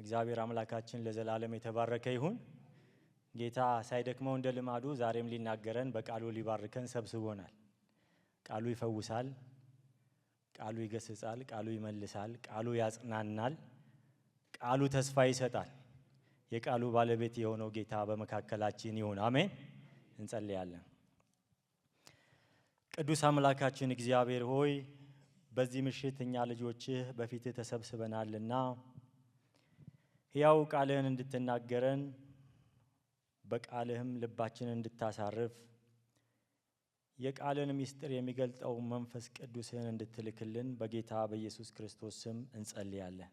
እግዚአብሔር አምላካችን ለዘላለም የተባረከ ይሁን። ጌታ ሳይደክመው እንደ ልማዱ ዛሬም ሊናገረን በቃሉ ሊባርከን ሰብስቦናል። ቃሉ ይፈውሳል፣ ቃሉ ይገስጻል፣ ቃሉ ይመልሳል፣ ቃሉ ያጽናናል፣ ቃሉ ተስፋ ይሰጣል። የቃሉ ባለቤት የሆነው ጌታ በመካከላችን ይሁን። አሜን። እንጸልያለን። ቅዱስ አምላካችን እግዚአብሔር ሆይ በዚህ ምሽት እኛ ልጆችህ በፊትህ ተሰብስበናልና ሕያው ቃልህን እንድትናገረን በቃልህም ልባችንን እንድታሳርፍ የቃልን ምስጢር የሚገልጠው መንፈስ ቅዱስህን እንድትልክልን በጌታ በኢየሱስ ክርስቶስ ስም እንጸልያለን።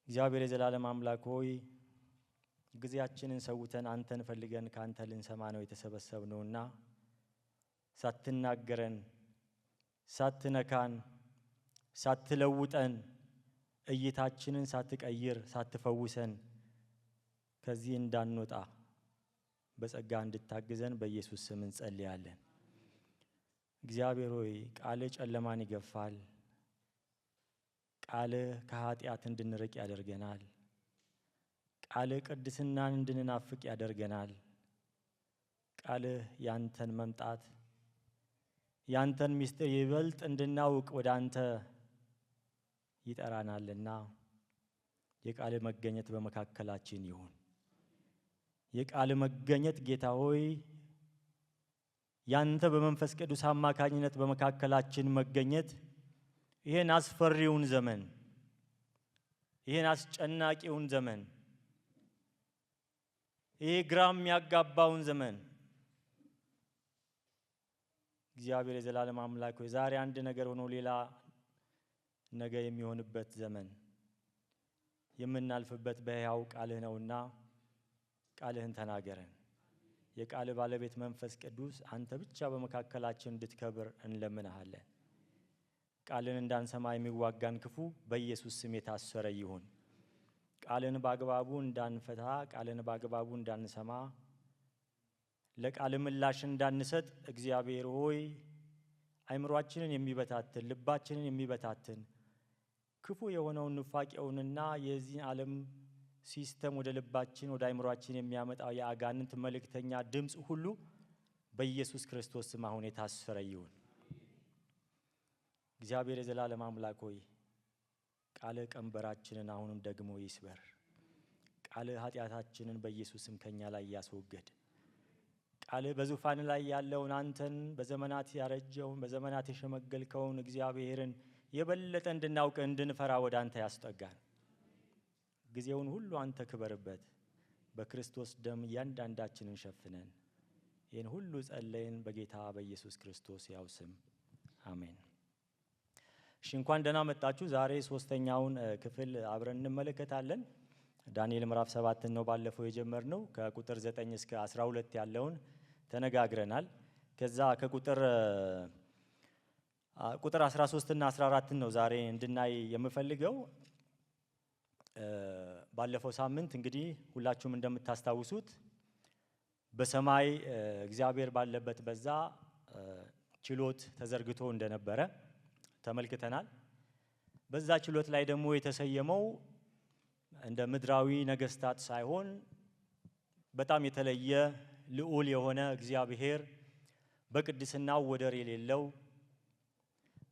እግዚአብሔር የዘላለም አምላክ ሆይ ጊዜያችንን ሰውተን አንተን ፈልገን ካንተ ልንሰማ ነው የተሰበሰብነውና ሳትናገረን፣ ሳትነካን፣ ሳትለውጠን፣ እይታችንን ሳትቀይር፣ ሳትፈውሰን ከዚህ እንዳንወጣ በጸጋ እንድታግዘን በኢየሱስ ስም እንጸልያለን። እግዚአብሔር ሆይ ቃልህ ጨለማን ይገፋል። ቃልህ ከኃጢአት እንድንርቅ ያደርገናል። ቃልህ ቅድስናን እንድንናፍቅ ያደርገናል። ቃልህ ያንተን መምጣት ያንተን ምስጢር ይበልጥ እንድናውቅ ወደ አንተ ይጠራናልና የቃልህ መገኘት በመካከላችን ይሁን። የቃልህ መገኘት ጌታ ሆይ ያንተ በመንፈስ ቅዱስ አማካኝነት በመካከላችን መገኘት ይሄን አስፈሪውን ዘመን፣ ይሄን አስጨናቂውን ዘመን፣ ይሄ ግራም ያጋባውን ዘመን እግዚአብሔር የዘላለም አምላክ ሆይ ዛሬ አንድ ነገር ሆኖ ሌላ ነገ የሚሆንበት ዘመን የምናልፍበት በሕያው ቃልህ ነውና ቃልህን ተናገረን። የቃልህ ባለቤት መንፈስ ቅዱስ አንተ ብቻ በመካከላችን እንድትከብር እንለምንሃለን። ቃልን እንዳንሰማ የሚዋጋን ክፉ በኢየሱስ ስም የታሰረ ይሁን። ቃልን በአግባቡ እንዳንፈታ፣ ቃልን በአግባቡ እንዳንሰማ፣ ለቃል ምላሽ እንዳንሰጥ እግዚአብሔር ሆይ አይምሯችንን የሚበታትን ልባችንን የሚበታትን ክፉ የሆነውን ኑፋቄውንና የዚህን ዓለም ሲስተም ወደ ልባችን ወደ አይምሯችን የሚያመጣው የአጋንንት መልእክተኛ ድምፅ ሁሉ በኢየሱስ ክርስቶስ ስም አሁን የታሰረ ይሁን። እግዚአብሔር የዘላለም አምላክ ሆይ ቃልህ ቀንበራችንን አሁንም ደግሞ ይስበር። ቃልህ ኃጢአታችንን በኢየሱስ ስም ከኛ ላይ ያስወገድ። ቃልህ በዙፋን ላይ ያለውን አንተን በዘመናት ያረጀውን በዘመናት የሸመገልከውን እግዚአብሔርን የበለጠ እንድናውቅ እንድንፈራ ወደ አንተ ያስጠጋን። ጊዜውን ሁሉ አንተ ክበርበት። በክርስቶስ ደም እያንዳንዳችንን ሸፍነን ይህን ሁሉ ጸለይን በጌታ በኢየሱስ ክርስቶስ ያው ስም አሜን። እሺ እንኳን ደህና መጣችሁ። ዛሬ ሶስተኛውን ክፍል አብረን እንመለከታለን። ዳንኤል ምዕራፍ 7 ነው ባለፈው የጀመርነው። ከቁጥር 9 እስከ 12 ያለውን ተነጋግረናል። ከዛ ከቁጥር 13 እና 14 ነው ዛሬ እንድናይ የምፈልገው። ባለፈው ሳምንት እንግዲህ ሁላችሁም እንደምታስታውሱት በሰማይ እግዚአብሔር ባለበት በዛ ችሎት ተዘርግቶ እንደነበረ ተመልክተናል። በዛ ችሎት ላይ ደግሞ የተሰየመው እንደ ምድራዊ ነገስታት ሳይሆን በጣም የተለየ ልዑል የሆነ እግዚአብሔር በቅድስናው ወደር የሌለው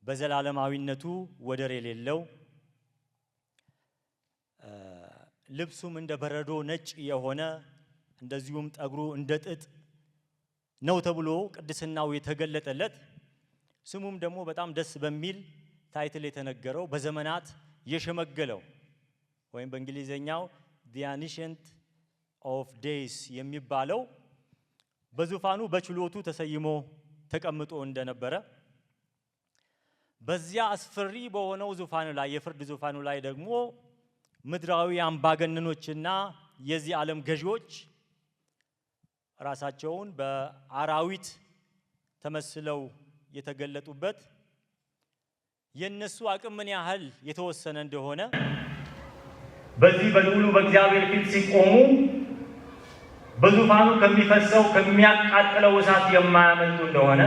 በዘላለማዊነቱ ወደር የሌለው ልብሱም እንደ በረዶ ነጭ የሆነ እንደዚሁም ጠጉሩ እንደ ጥጥ ነው ተብሎ ቅድስናው የተገለጠለት ስሙም ደግሞ በጣም ደስ በሚል ታይትል የተነገረው በዘመናት የሸመገለው ወይም በእንግሊዘኛው the ancient of days የሚባለው በዙፋኑ በችሎቱ ተሰይሞ ተቀምጦ እንደነበረ በዚያ አስፈሪ በሆነው ዙፋኑ ላይ የፍርድ ዙፋኑ ላይ ደግሞ ምድራዊ አምባገነኖችና የዚህ ዓለም ገዢዎች ራሳቸውን በአራዊት ተመስለው የተገለጡበት የነሱ አቅም ምን ያህል የተወሰነ እንደሆነ በዚህ በልዑሉ በእግዚአብሔር ፊት ሲቆሙ በዙፋኑ ከሚፈሰው ከሚያቃጥለው እሳት የማያመልጡ እንደሆነ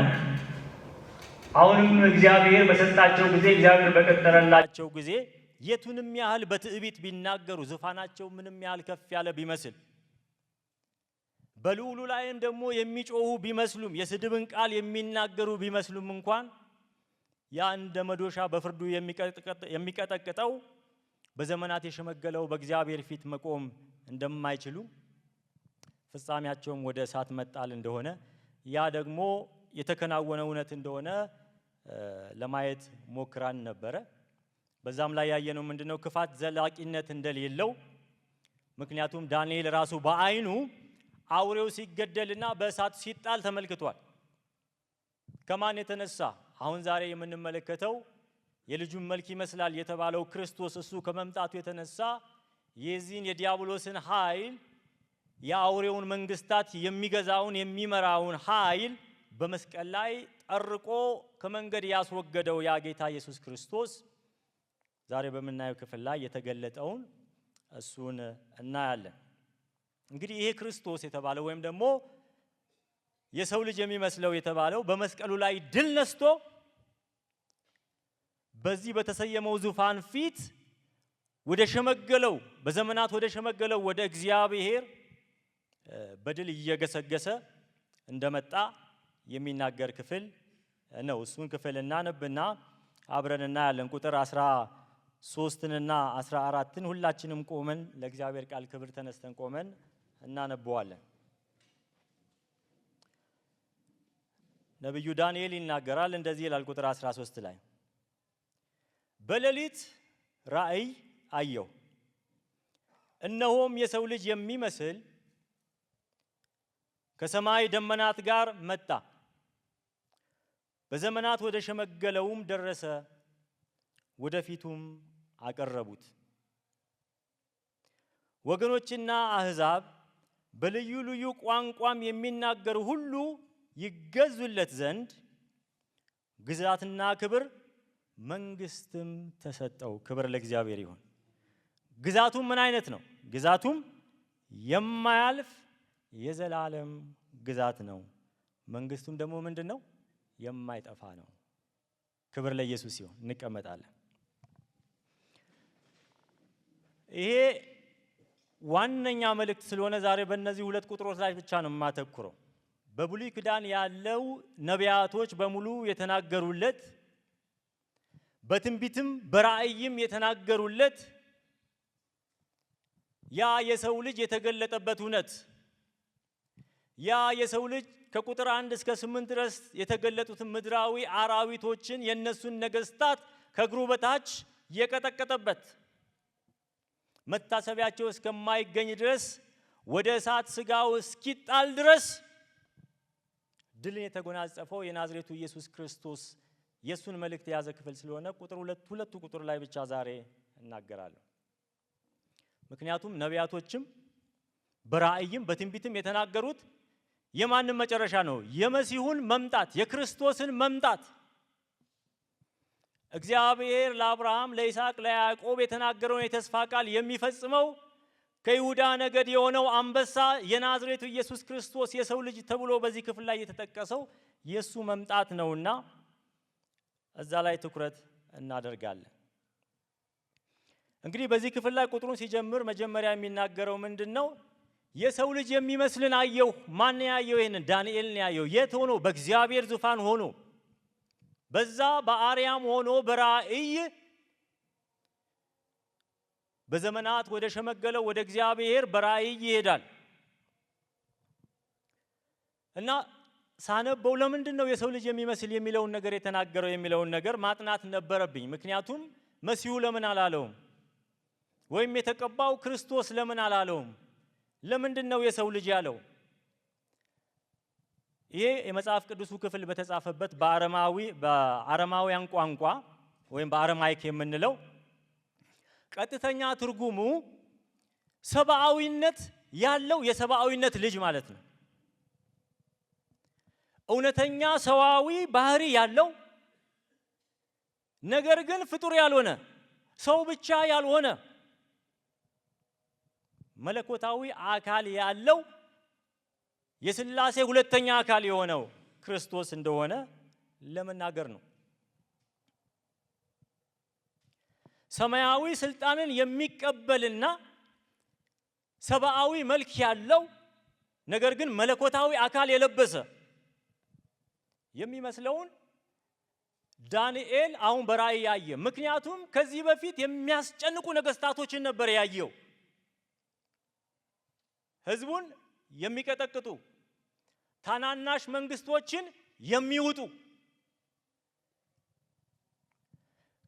አሁንም እግዚአብሔር በሰጣቸው ጊዜ እግዚአብሔር በቀጠረላቸው ጊዜ የቱንም ያህል በትዕቢት ቢናገሩ ዙፋናቸው ምንም ያህል ከፍ ያለ ቢመስል በልዑሉ ላይም ደግሞ የሚጮሁ ቢመስሉም የስድብን ቃል የሚናገሩ ቢመስሉም እንኳን ያ እንደ መዶሻ በፍርዱ የሚቀጠቅጠው በዘመናት የሸመገለው በእግዚአብሔር ፊት መቆም እንደማይችሉ ፍጻሜያቸውም ወደ እሳት መጣል እንደሆነ ያ ደግሞ የተከናወነ እውነት እንደሆነ ለማየት ሞክራን ነበረ። በዛም ላይ ያየነው ምንድነው? ክፋት ዘላቂነት እንደሌለው። ምክንያቱም ዳንኤል ራሱ በዓይኑ አውሬው ሲገደልና በእሳት ሲጣል ተመልክቷል። ከማን የተነሳ? አሁን ዛሬ የምንመለከተው የልጁን መልክ ይመስላል የተባለው ክርስቶስ እሱ ከመምጣቱ የተነሳ የዚህን የዲያብሎስን ኃይል የአውሬውን መንግስታት የሚገዛውን የሚመራውን ኃይል በመስቀል ላይ ጠርቆ ከመንገድ ያስወገደው ያ ጌታ ኢየሱስ ክርስቶስ ዛሬ በምናየው ክፍል ላይ የተገለጠውን እሱን እናያለን። እንግዲህ ይሄ ክርስቶስ የተባለው ወይም ደግሞ የሰው ልጅ የሚመስለው የተባለው በመስቀሉ ላይ ድል ነስቶ በዚህ በተሰየመው ዙፋን ፊት ወደ ሸመገለው በዘመናት ወደ ሸመገለው ወደ እግዚአብሔር በድል እየገሰገሰ እንደመጣ የሚናገር ክፍል ነው። እሱን ክፍል እናነብና አብረን እናያለን። ቁጥር 13ንና 14ን ሁላችንም ቆመን ለእግዚአብሔር ቃል ክብር ተነስተን ቆመን እናነበዋለን። ነብዩ ዳንኤል ይናገራል። እንደዚህ ይላል ቁጥር 13 ላይ በሌሊት ራእይ አየሁ፣ እነሆም የሰው ልጅ የሚመስል ከሰማይ ደመናት ጋር መጣ፣ በዘመናት ወደ ሸመገለውም ደረሰ፣ ወደፊቱም አቀረቡት። ወገኖችና አሕዛብ በልዩ ልዩ ቋንቋም የሚናገሩ ሁሉ ይገዙለት ዘንድ ግዛትና ክብር መንግስትም ተሰጠው። ክብር ለእግዚአብሔር ይሁን። ግዛቱም ምን አይነት ነው? ግዛቱም የማያልፍ የዘላለም ግዛት ነው። መንግስቱም ደግሞ ምንድን ነው? የማይጠፋ ነው። ክብር ለኢየሱስ ይሁን። እንቀመጣለን። ይሄ ዋነኛ መልእክት ስለሆነ ዛሬ በእነዚህ ሁለት ቁጥሮች ላይ ብቻ ነው የማተኩረው። በብሉይ ኪዳን ያለው ነቢያቶች በሙሉ የተናገሩለት በትንቢትም በራእይም የተናገሩለት ያ የሰው ልጅ የተገለጠበት እውነት ያ የሰው ልጅ ከቁጥር 1 እስከ 8 ድረስ የተገለጡትን ምድራዊ አራዊቶችን የነሱን ነገስታት ከእግሩ በታች የቀጠቀጠበት መታሰቢያቸው እስከማይገኝ ድረስ ወደ እሳት ስጋው እስኪጣል ድረስ ድልን የተጎናጸፈው የናዝሬቱ ኢየሱስ ክርስቶስ የሱን መልእክት የያዘ ክፍል ስለሆነ ቁጥር ሁለቱ ቁጥር ላይ ብቻ ዛሬ እናገራለሁ። ምክንያቱም ነቢያቶችም በራእይም በትንቢትም የተናገሩት የማንም መጨረሻ ነው? የመሲሁን መምጣት፣ የክርስቶስን መምጣት። እግዚአብሔር ለአብርሃም፣ ለይስሐቅ፣ ለያዕቆብ የተናገረውን የተስፋ ቃል የሚፈጽመው ከይሁዳ ነገድ የሆነው አንበሳ የናዝሬቱ ኢየሱስ ክርስቶስ የሰው ልጅ ተብሎ በዚህ ክፍል ላይ የተጠቀሰው የሱ መምጣት ነውና እዛ ላይ ትኩረት እናደርጋለን። እንግዲህ በዚህ ክፍል ላይ ቁጥሩን ሲጀምር መጀመሪያ የሚናገረው ምንድነው? የሰው ልጅ የሚመስልን አየሁ። ማን ያየው? ይሄንን ዳንኤልን ያየው። የት ሆኖ? በእግዚአብሔር ዙፋን ሆኖ፣ በዛ በአርያም ሆኖ በራእይ በዘመናት ወደ ሸመገለው ወደ እግዚአብሔር በራእይ ይሄዳል እና ሳነበው ለምንድን ነው የሰው ልጅ የሚመስል የሚለውን ነገር የተናገረው የሚለውን ነገር ማጥናት ነበረብኝ። ምክንያቱም መሲሁ ለምን አላለውም? ወይም የተቀባው ክርስቶስ ለምን አላለውም? ለምንድን ነው የሰው ልጅ ያለው? ይሄ የመጽሐፍ ቅዱሱ ክፍል በተጻፈበት በአረማውያን ቋንቋ ወይም በአረማይክ የምንለው ቀጥተኛ ትርጉሙ ሰብአዊነት ያለው የሰብአዊነት ልጅ ማለት ነው። እውነተኛ ሰዋዊ ባህሪ ያለው ነገር ግን ፍጡር ያልሆነ ሰው ብቻ ያልሆነ መለኮታዊ አካል ያለው የሥላሴ ሁለተኛ አካል የሆነው ክርስቶስ እንደሆነ ለመናገር ነው። ሰማያዊ ስልጣንን የሚቀበልና ሰብአዊ መልክ ያለው ነገር ግን መለኮታዊ አካል የለበሰ የሚመስለውን ዳንኤል አሁን በራእይ ያየ። ምክንያቱም ከዚህ በፊት የሚያስጨንቁ ነገስታቶችን ነበር ያየው። ህዝቡን የሚቀጠቅጡ ታናናሽ መንግስቶችን የሚውጡ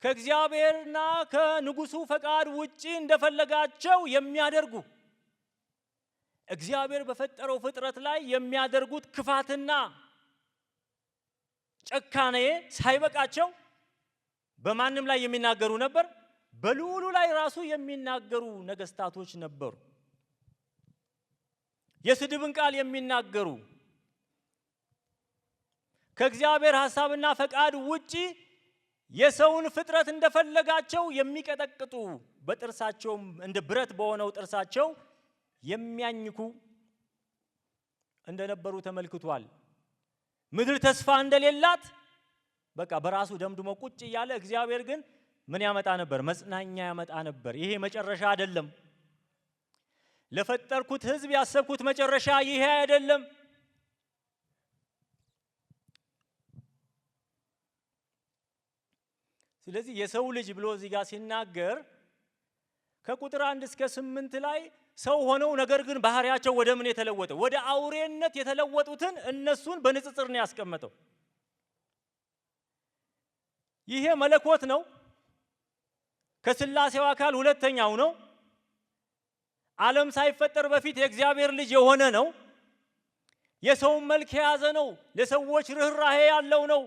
ከእግዚአብሔርና ከንጉሱ ፈቃድ ውጪ እንደፈለጋቸው የሚያደርጉ እግዚአብሔር በፈጠረው ፍጥረት ላይ የሚያደርጉት ክፋትና ጨካኔ ሳይበቃቸው በማንም ላይ የሚናገሩ ነበር። በልዑሉ ላይ ራሱ የሚናገሩ ነገስታቶች ነበሩ። የስድብን ቃል የሚናገሩ ከእግዚአብሔር ሐሳብና ፈቃድ ውጪ የሰውን ፍጥረት እንደፈለጋቸው የሚቀጠቅጡ በጥርሳቸው እንደ ብረት በሆነው ጥርሳቸው የሚያኝኩ እንደነበሩ ተመልክቷል። ምድር ተስፋ እንደሌላት በቃ በራሱ ደምድሞ ቁጭ እያለ እግዚአብሔር ግን ምን ያመጣ ነበር? መጽናኛ ያመጣ ነበር። ይሄ መጨረሻ አይደለም። ለፈጠርኩት ህዝብ ያሰብኩት መጨረሻ ይሄ አይደለም። ስለዚህ የሰው ልጅ ብሎ እዚህ ጋር ሲናገር ከቁጥር 1 እስከ 8 ላይ ሰው ሆነው ነገር ግን ባህሪያቸው ወደ ምን የተለወጠ? ወደ አውሬነት የተለወጡትን እነሱን በንጽጽር ነው ያስቀመጠው። ይሄ መለኮት ነው። ከስላሴው አካል ሁለተኛው ነው። ዓለም ሳይፈጠር በፊት የእግዚአብሔር ልጅ የሆነ ነው። የሰውን መልክ የያዘ ነው። ለሰዎች ርህራሄ ያለው ነው።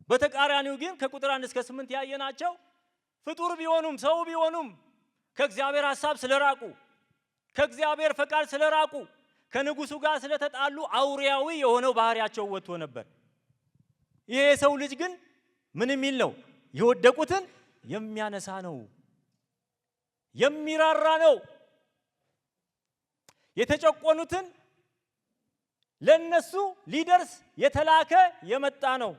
በተቃራኒው ግን ከቁጥር 1 እስከ 8 ያየናቸው ፍጡር ቢሆኑም ሰው ቢሆኑም ከእግዚአብሔር ሐሳብ ስለራቁ ከእግዚአብሔር ፈቃድ ስለራቁ ከንጉሱ ጋር ስለተጣሉ አውሬያዊ የሆነው ባህሪያቸው ወጥቶ ነበር። ይሄ የሰው ልጅ ግን ምን የሚል ነው? የወደቁትን የሚያነሳ ነው፣ የሚራራ ነው፣ የተጨቆኑትን ለነሱ ሊደርስ የተላከ የመጣ ነው።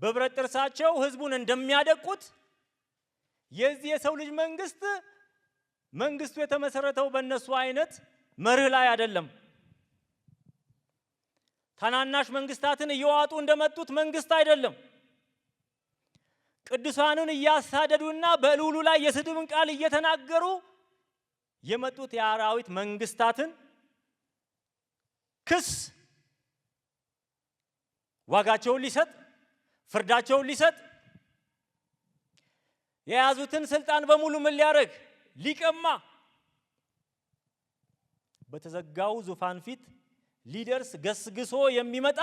በብረት ጥርሳቸው ህዝቡን እንደሚያደቁት የዚህ የሰው ልጅ መንግስቱ የተመሰረተው በእነሱ አይነት መርህ ላይ አይደለም። ታናናሽ መንግስታትን እየዋጡ እንደመጡት መንግስት አይደለም። ቅዱሳኑን እያሳደዱና በልዑሉ ላይ የስድብን ቃል እየተናገሩ የመጡት የአራዊት መንግስታትን ክስ ዋጋቸውን ሊሰጥ ፍርዳቸውን ሊሰጥ የያዙትን ስልጣን በሙሉ ምን ሊያደርግ? ሊቀማ በተዘጋው ዙፋን ፊት ሊደርስ ገስግሶ የሚመጣ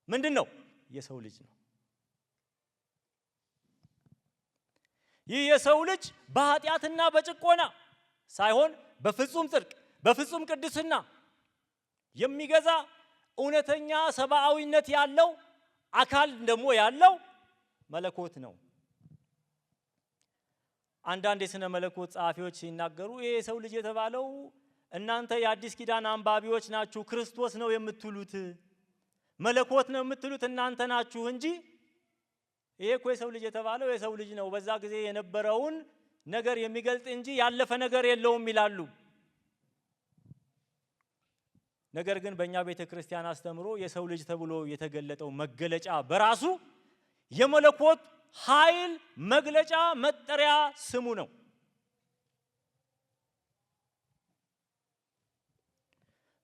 ምንድን ነው? የሰው ልጅ ነው። ይህ የሰው ልጅ በኃጢአትና በጭቆና ሳይሆን በፍጹም ጽድቅ በፍጹም ቅድስና የሚገዛ እውነተኛ ሰብአዊነት ያለው አካል ደግሞ ያለው መለኮት ነው። አንዳንድ የሥነ መለኮት ጸሐፊዎች ሲናገሩ ይሄ የሰው ልጅ የተባለው እናንተ የአዲስ ኪዳን አንባቢዎች ናችሁ፣ ክርስቶስ ነው የምትሉት፣ መለኮት ነው የምትሉት እናንተ ናችሁ እንጂ ይሄ እኮ የሰው ልጅ የተባለው የሰው ልጅ ነው፣ በዛ ጊዜ የነበረውን ነገር የሚገልጥ እንጂ ያለፈ ነገር የለውም ይላሉ። ነገር ግን በእኛ ቤተ ክርስቲያን አስተምሮ የሰው ልጅ ተብሎ የተገለጠው መገለጫ በራሱ የመለኮት ኃይል መግለጫ መጠሪያ ስሙ ነው።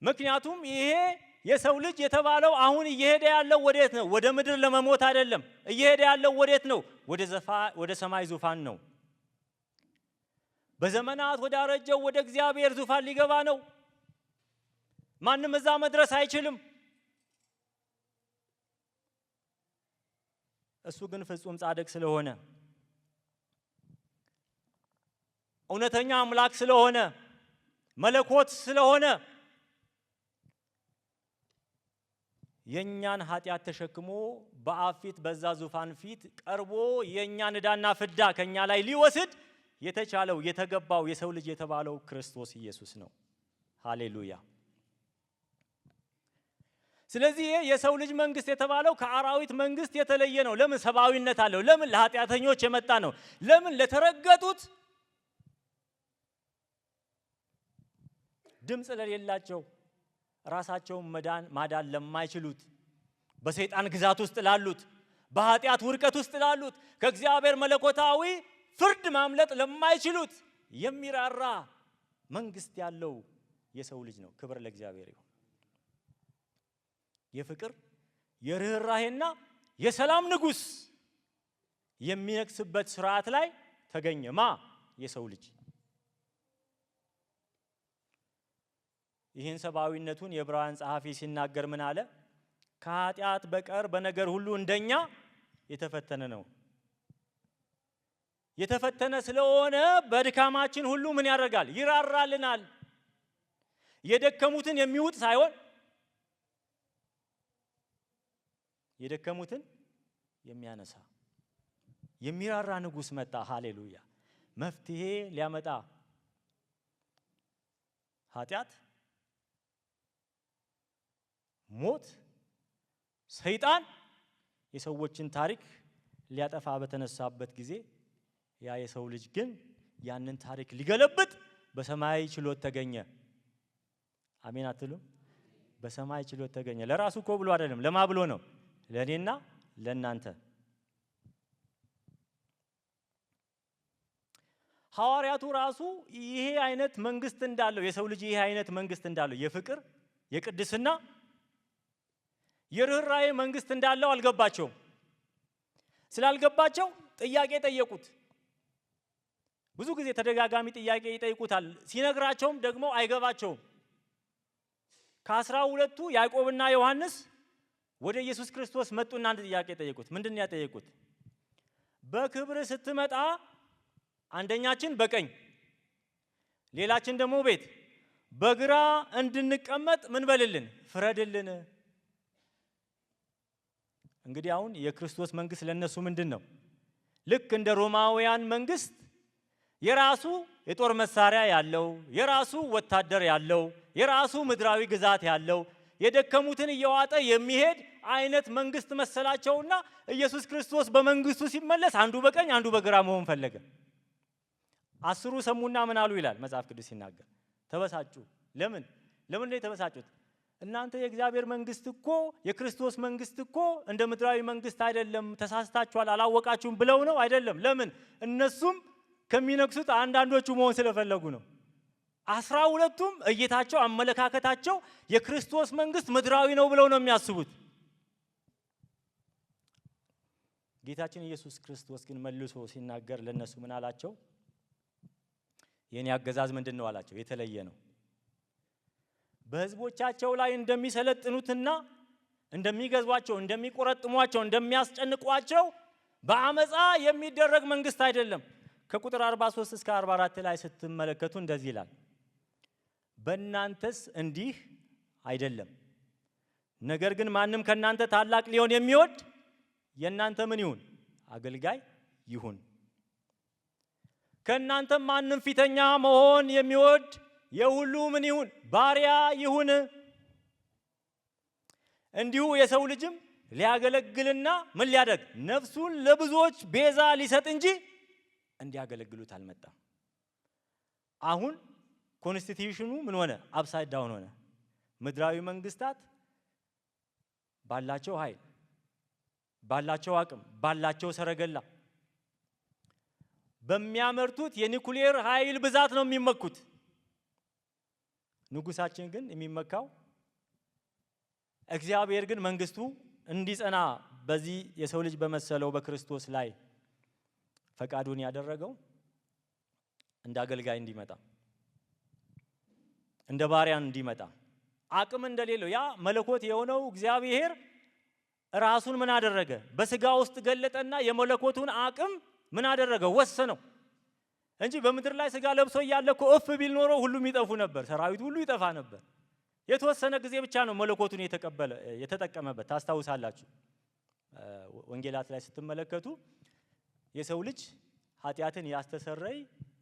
ምክንያቱም ይሄ የሰው ልጅ የተባለው አሁን እየሄደ ያለው ወዴት ነው? ወደ ምድር ለመሞት አይደለም። እየሄደ ያለው ወዴት ነው? ወደ ሰማይ ዙፋን ነው። በዘመናት ወደ አረጀው ወደ እግዚአብሔር ዙፋን ሊገባ ነው። ማንም እዛ መድረስ አይችልም። እሱ ግን ፍጹም ጻድቅ ስለሆነ እውነተኛ አምላክ ስለሆነ መለኮት ስለሆነ የኛን ኃጢአት ተሸክሞ በአብ ፊት በዛ ዙፋን ፊት ቀርቦ የኛን ዕዳና ፍዳ ከኛ ላይ ሊወስድ የተቻለው የተገባው የሰው ልጅ የተባለው ክርስቶስ ኢየሱስ ነው። ሃሌሉያ። ስለዚህ የሰው ልጅ መንግስት የተባለው ከአራዊት መንግስት የተለየ ነው። ለምን? ሰብአዊነት አለው። ለምን? ለኃጢአተኞች የመጣ ነው። ለምን? ለተረገጡት፣ ድምፅ ለሌላቸው፣ ራሳቸውን ማዳን ለማይችሉት፣ በሰይጣን ግዛት ውስጥ ላሉት፣ በኃጢአት ውርቀት ውስጥ ላሉት፣ ከእግዚአብሔር መለኮታዊ ፍርድ ማምለጥ ለማይችሉት የሚራራ መንግስት ያለው የሰው ልጅ ነው። ክብር ለእግዚአብሔር ይሁን። የፍቅር የርህራሄና የሰላም ንጉስ የሚነግስበት ስርዓት ላይ ተገኘማ የሰው ልጅ። ይህን ሰብአዊነቱን የዕብራውያን ጸሐፊ ሲናገር ምን አለ? ከኃጢአት በቀር በነገር ሁሉ እንደኛ የተፈተነ ነው። የተፈተነ ስለሆነ በድካማችን ሁሉ ምን ያደርጋል? ይራራልናል። የደከሙትን የሚውጥ ሳይሆን የደከሙትን የሚያነሳ የሚራራ ንጉስ መጣ። ሃሌሉያ! መፍትሄ ሊያመጣ ኃጢአት፣ ሞት፣ ሰይጣን የሰዎችን ታሪክ ሊያጠፋ በተነሳበት ጊዜ ያ የሰው ልጅ ግን ያንን ታሪክ ሊገለብጥ በሰማይ ችሎት ተገኘ። አሜን አትሉም? በሰማይ ችሎት ተገኘ። ለራሱ እኮ ብሎ አይደለም። ለማ ብሎ ነው? ለኔና ለናንተ። ሐዋርያቱ ራሱ ይሄ አይነት መንግስት እንዳለው የሰው ልጅ ይሄ አይነት መንግስት እንዳለው የፍቅር፣ የቅድስና፣ የርህራሄ መንግስት እንዳለው አልገባቸውም። ስላልገባቸው ጥያቄ ጠየቁት። ብዙ ጊዜ ተደጋጋሚ ጥያቄ ይጠይቁታል። ሲነግራቸውም ደግሞ አይገባቸውም። ከ12ቱ ያዕቆብና ዮሐንስ ወደ ኢየሱስ ክርስቶስ መጡና አንድ ጥያቄ ጠየቁት። ምንድን ነው ያጠየቁት? በክብር ስትመጣ አንደኛችን በቀኝ ሌላችን ደግሞ ቤት በግራ እንድንቀመጥ ምን በልልን? ፍረድልን። እንግዲህ አሁን የክርስቶስ መንግስት ለነሱ ምንድን ነው? ልክ እንደ ሮማውያን መንግስት የራሱ የጦር መሳሪያ ያለው፣ የራሱ ወታደር ያለው፣ የራሱ ምድራዊ ግዛት ያለው፣ የደከሙትን እየዋጠ የሚሄድ አይነት መንግስት መሰላቸውና ኢየሱስ ክርስቶስ በመንግስቱ ሲመለስ አንዱ በቀኝ አንዱ በግራ መሆን ፈለገ። 10ሩ ሰሙና ምን አሉ ይላል መጽሐፍ ቅዱስ ሲናገር? ተበሳጩ። ለምን ነው የተበሳጩት? እናንተ የእግዚአብሔር መንግስት እኮ የክርስቶስ መንግስት እኮ እንደ ምድራዊ መንግስት አይደለም፣ ተሳስታችኋል፣ አላወቃችሁም ብለው ነው? አይደለም። ለምን? እነሱም ከሚነግሱት አንዳንዶቹ መሆን ስለፈለጉ ነው። 12ቱም እይታቸው፣ አመለካከታቸው የክርስቶስ መንግስት ምድራዊ ነው ብለው ነው የሚያስቡት። ጌታችን ኢየሱስ ክርስቶስ ግን መልሶ ሲናገር ለነሱ ምን አላቸው? የኔ አገዛዝ ምንድን ነው አላቸው? የተለየ ነው። በህዝቦቻቸው ላይ እንደሚሰለጥኑትና እንደሚገዟቸው፣ እንደሚቆረጥሟቸው፣ እንደሚያስጨንቋቸው በአመፃ የሚደረግ መንግስት አይደለም። ከቁጥር 43 እስከ 44 ላይ ስትመለከቱ እንደዚህ ይላል፣ በእናንተስ እንዲህ አይደለም። ነገር ግን ማንም ከእናንተ ታላቅ ሊሆን የሚወድ የእናንተ ምን ይሁን? አገልጋይ ይሁን። ከእናንተ ማንም ፊተኛ መሆን የሚወድ የሁሉ ምን ይሁን? ባሪያ ይሁን። እንዲሁ የሰው ልጅም ሊያገለግልና ምን ሊያደርግ? ነፍሱን ለብዙዎች ቤዛ ሊሰጥ እንጂ እንዲያገለግሉት አልመጣም። አሁን ኮንስቲቲዩሽኑ ምን ሆነ? አፕሳይድ ዳውን ሆነ። ምድራዊ መንግስታት ባላቸው ኃይል፣ ባላቸው አቅም፣ ባላቸው ሰረገላ፣ በሚያመርቱት የኒኩሌር ኃይል ብዛት ነው የሚመኩት። ንጉሳችን ግን የሚመካው እግዚአብሔር ግን መንግስቱ እንዲጸና በዚህ የሰው ልጅ በመሰለው በክርስቶስ ላይ ፈቃዱን ያደረገው እንደ አገልጋይ እንዲመጣ፣ እንደ ባሪያ እንዲመጣ፣ አቅም እንደሌለው ያ መለኮት የሆነው እግዚአብሔር ራሱን ምን አደረገ? በስጋ ውስጥ ገለጠና የመለኮቱን አቅም ምን አደረገ? ወሰነው እንጂ በምድር ላይ ስጋ ለብሶ እያለ እኮ እፍ ቢል ኖሮ ሁሉም ይጠፉ ነበር፣ ሰራዊት ሁሉ ይጠፋ ነበር። የተወሰነ ጊዜ ብቻ ነው መለኮቱን የተጠቀመበት። ታስታውሳላችሁ ወንጌላት ላይ ስትመለከቱ የሰው ልጅ ኃጢአትን ያስተሰረይ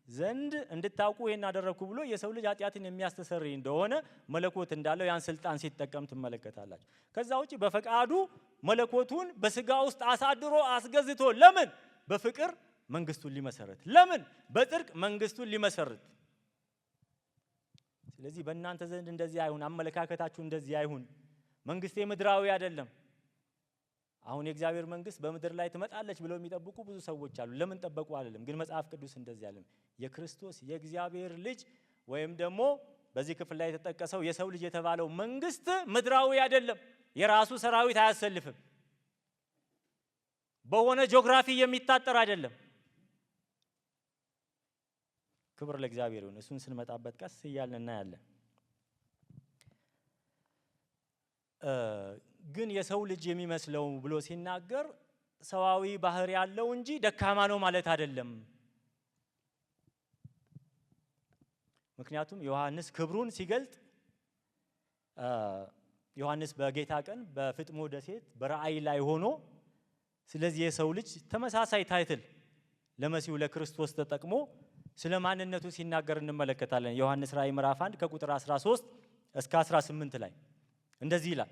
ዘንድ እንድታውቁ ይሄን አደረኩ ብሎ የሰው ልጅ ኃጢአትን የሚያስተሰርይ እንደሆነ መለኮት እንዳለው ያን ስልጣን ሲጠቀም ትመለከታላችሁ። ከዛ ውጪ በፈቃዱ መለኮቱን በስጋ ውስጥ አሳድሮ አስገዝቶ ለምን በፍቅር መንግስቱን ሊመሰርት፣ ለምን በጽድቅ መንግስቱን ሊመሰርት። ስለዚህ በእናንተ ዘንድ እንደዚህ አይሁን፣ አመለካከታችሁ እንደዚህ አይሁን። መንግስቴ ምድራዊ አይደለም። አሁን የእግዚአብሔር መንግስት በምድር ላይ ትመጣለች ብለው የሚጠብቁ ብዙ ሰዎች አሉ። ለምን ጠበቁ አይደለም፣ ግን መጽሐፍ ቅዱስ እንደዚህ ያለም የክርስቶስ የእግዚአብሔር ልጅ ወይም ደግሞ በዚህ ክፍል ላይ የተጠቀሰው የሰው ልጅ የተባለው መንግስት ምድራዊ አይደለም። የራሱ ሰራዊት አያሰልፍም። በሆነ ጂኦግራፊ የሚታጠር አይደለም። ክብር ለእግዚአብሔር ይሁን። እሱን ስንመጣበት ቀስ እያልን እናያለን። ግን የሰው ልጅ የሚመስለው ብሎ ሲናገር ሰዋዊ ባህሪ ያለው እንጂ ደካማ ነው ማለት አይደለም። ምክንያቱም ዮሐንስ ክብሩን ሲገልጥ ዮሐንስ በጌታ ቀን በፍጥሞ ደሴት በራእይ ላይ ሆኖ ስለዚህ የሰው ልጅ ተመሳሳይ ታይትል ለመሲሁ ለክርስቶስ ተጠቅሞ ስለ ማንነቱ ሲናገር እንመለከታለን። ዮሐንስ ራእይ ምዕራፍ 1 ከቁጥር 13 እስከ 18 ላይ እንደዚህ ይላል።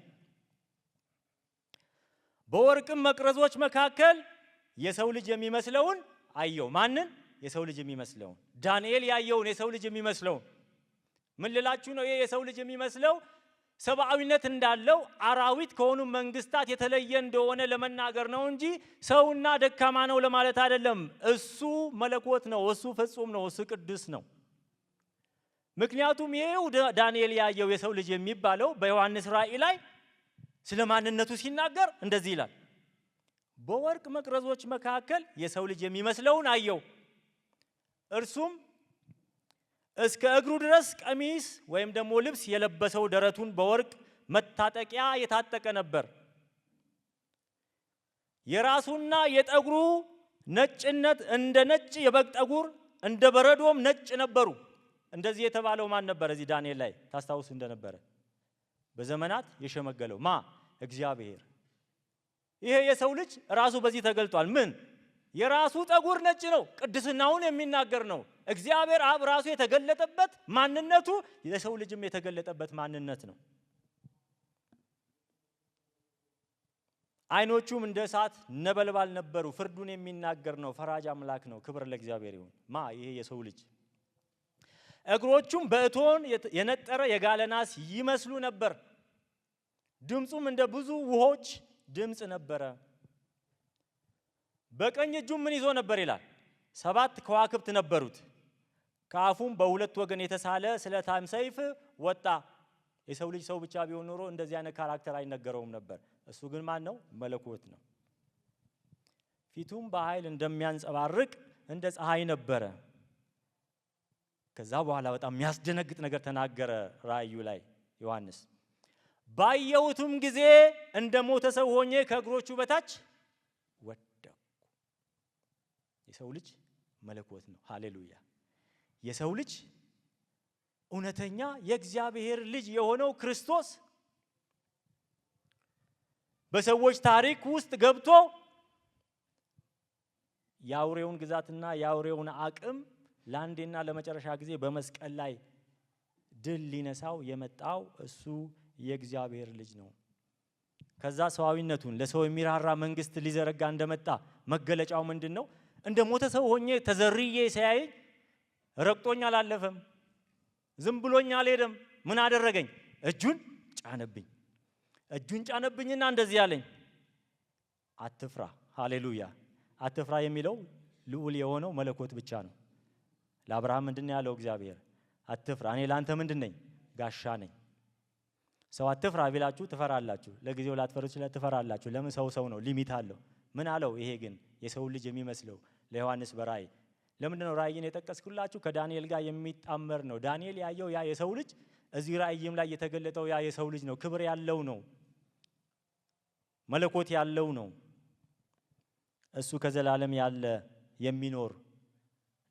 በወርቅም መቅረዞች መካከል የሰው ልጅ የሚመስለውን አየው። ማንን? የሰው ልጅ የሚመስለውን። ዳንኤል ያየውን የሰው ልጅ የሚመስለውን። ምን ልላችሁ ነው? ይሄ የሰው ልጅ የሚመስለው ሰብአዊነት እንዳለው አራዊት ከሆኑ መንግስታት የተለየ እንደሆነ ለመናገር ነው እንጂ ሰውና ደካማ ነው ለማለት አይደለም። እሱ መለኮት ነው፣ እሱ ፍጹም ነው፣ እሱ ቅዱስ ነው። ምክንያቱም ይሄው ዳንኤል ያየው የሰው ልጅ የሚባለው በዮሐንስ ራእይ ላይ ስለ ማንነቱ ሲናገር እንደዚህ ይላል። በወርቅ መቅረዞች መካከል የሰው ልጅ የሚመስለውን አየው። እርሱም እስከ እግሩ ድረስ ቀሚስ ወይም ደግሞ ልብስ የለበሰው ደረቱን በወርቅ መታጠቂያ የታጠቀ ነበር። የራሱና የጠጉሩ ነጭነት እንደ ነጭ የበግ ጠጉር እንደ በረዶም ነጭ ነበሩ። እንደዚህ የተባለው ማን ነበር? እዚህ ዳንኤል ላይ ታስታውሱ እንደነበረ በዘመናት የሸመገለው ማ? እግዚአብሔር። ይሄ የሰው ልጅ ራሱ በዚህ ተገልጧል። ምን? የራሱ ጠጉር ነጭ ነው፣ ቅድስናውን የሚናገር ነው። እግዚአብሔር አብ ራሱ የተገለጠበት ማንነቱ የሰው ልጅም የተገለጠበት ማንነት ነው። ዓይኖቹም እንደ እሳት ነበልባል ነበሩ። ፍርዱን የሚናገር ነው፣ ፈራጅ አምላክ ነው። ክብር ለእግዚአብሔር ይሁን። ማ? ይሄ የሰው ልጅ። እግሮቹም በእቶን የነጠረ የጋለ ናስ ይመስሉ ነበር። ድምፁም እንደ ብዙ ውሆች ድምፅ ነበረ። በቀኝ እጁም ምን ይዞ ነበር ይላል? 7 ከዋክብት ነበሩት። ከአፉም በሁለት ወገን የተሳለ ስለታም ሰይፍ ወጣ። የሰው ልጅ ሰው ብቻ ቢሆን ኖሮ እንደዚህ አይነት ካራክተር አይነገረውም ነበር። እሱ ግን ማን ነው? መለኮት ነው። ፊቱም በኃይል እንደሚያንጸባርቅ እንደ ፀሐይ ነበረ። ከዛ በኋላ በጣም የሚያስደነግጥ ነገር ተናገረ ራእዩ ላይ ዮሐንስ። ባየሁትም ጊዜ እንደ ሞተ ሰው ሆኜ ከእግሮቹ በታች ወደቅኩ። የሰው ልጅ መለኮት ነው። ሃሌሉያ! የሰው ልጅ እውነተኛ የእግዚአብሔር ልጅ የሆነው ክርስቶስ በሰዎች ታሪክ ውስጥ ገብቶ የአውሬውን ግዛትና የአውሬውን አቅም ለአንዴና ለመጨረሻ ጊዜ በመስቀል ላይ ድል ሊነሳው የመጣው እሱ የእግዚአብሔር ልጅ ነው። ከዛ ሰዋዊነቱን ለሰው የሚራራ መንግስት ሊዘረጋ እንደመጣ መገለጫው ምንድን ነው? እንደ ሞተ ሰው ሆኜ ተዘርዬ ሲያይ ረቅጦኝ አላለፈም፣ ዝም ብሎኝ አልሄደም። ምን አደረገኝ? እጁን ጫነብኝ። እጁን ጫነብኝና እንደዚህ አለኝ፣ አትፍራ። ሃሌሉያ! አትፍራ የሚለው ልዑል የሆነው መለኮት ብቻ ነው። ለአብርሃም ምንድን ያለው እግዚአብሔር? አትፍራ፣ እኔ ለአንተ ምንድን ነኝ? ጋሻ ነኝ። ሰው አትፍራ ቢላችሁ ትፈራላችሁ። ለጊዜው ላትፈሩ ይችላል፣ ትፈራላችሁ። ለምን? ሰው ነው፣ ሊሚት አለው። ምን አለው? ይሄ ግን የሰው ልጅ የሚመስለው ለዮሐንስ በራእይ ለምንድን ነው ራእይን የጠቀስኩላችሁ? ከዳንኤል ጋር የሚጣመር ነው። ዳንኤል ያየው ያ የሰው ልጅ እዚህ ራእይም ላይ የተገለጠው ያ የሰው ልጅ ነው። ክብር ያለው ነው፣ መለኮት ያለው ነው። እሱ ከዘላለም ያለ የሚኖር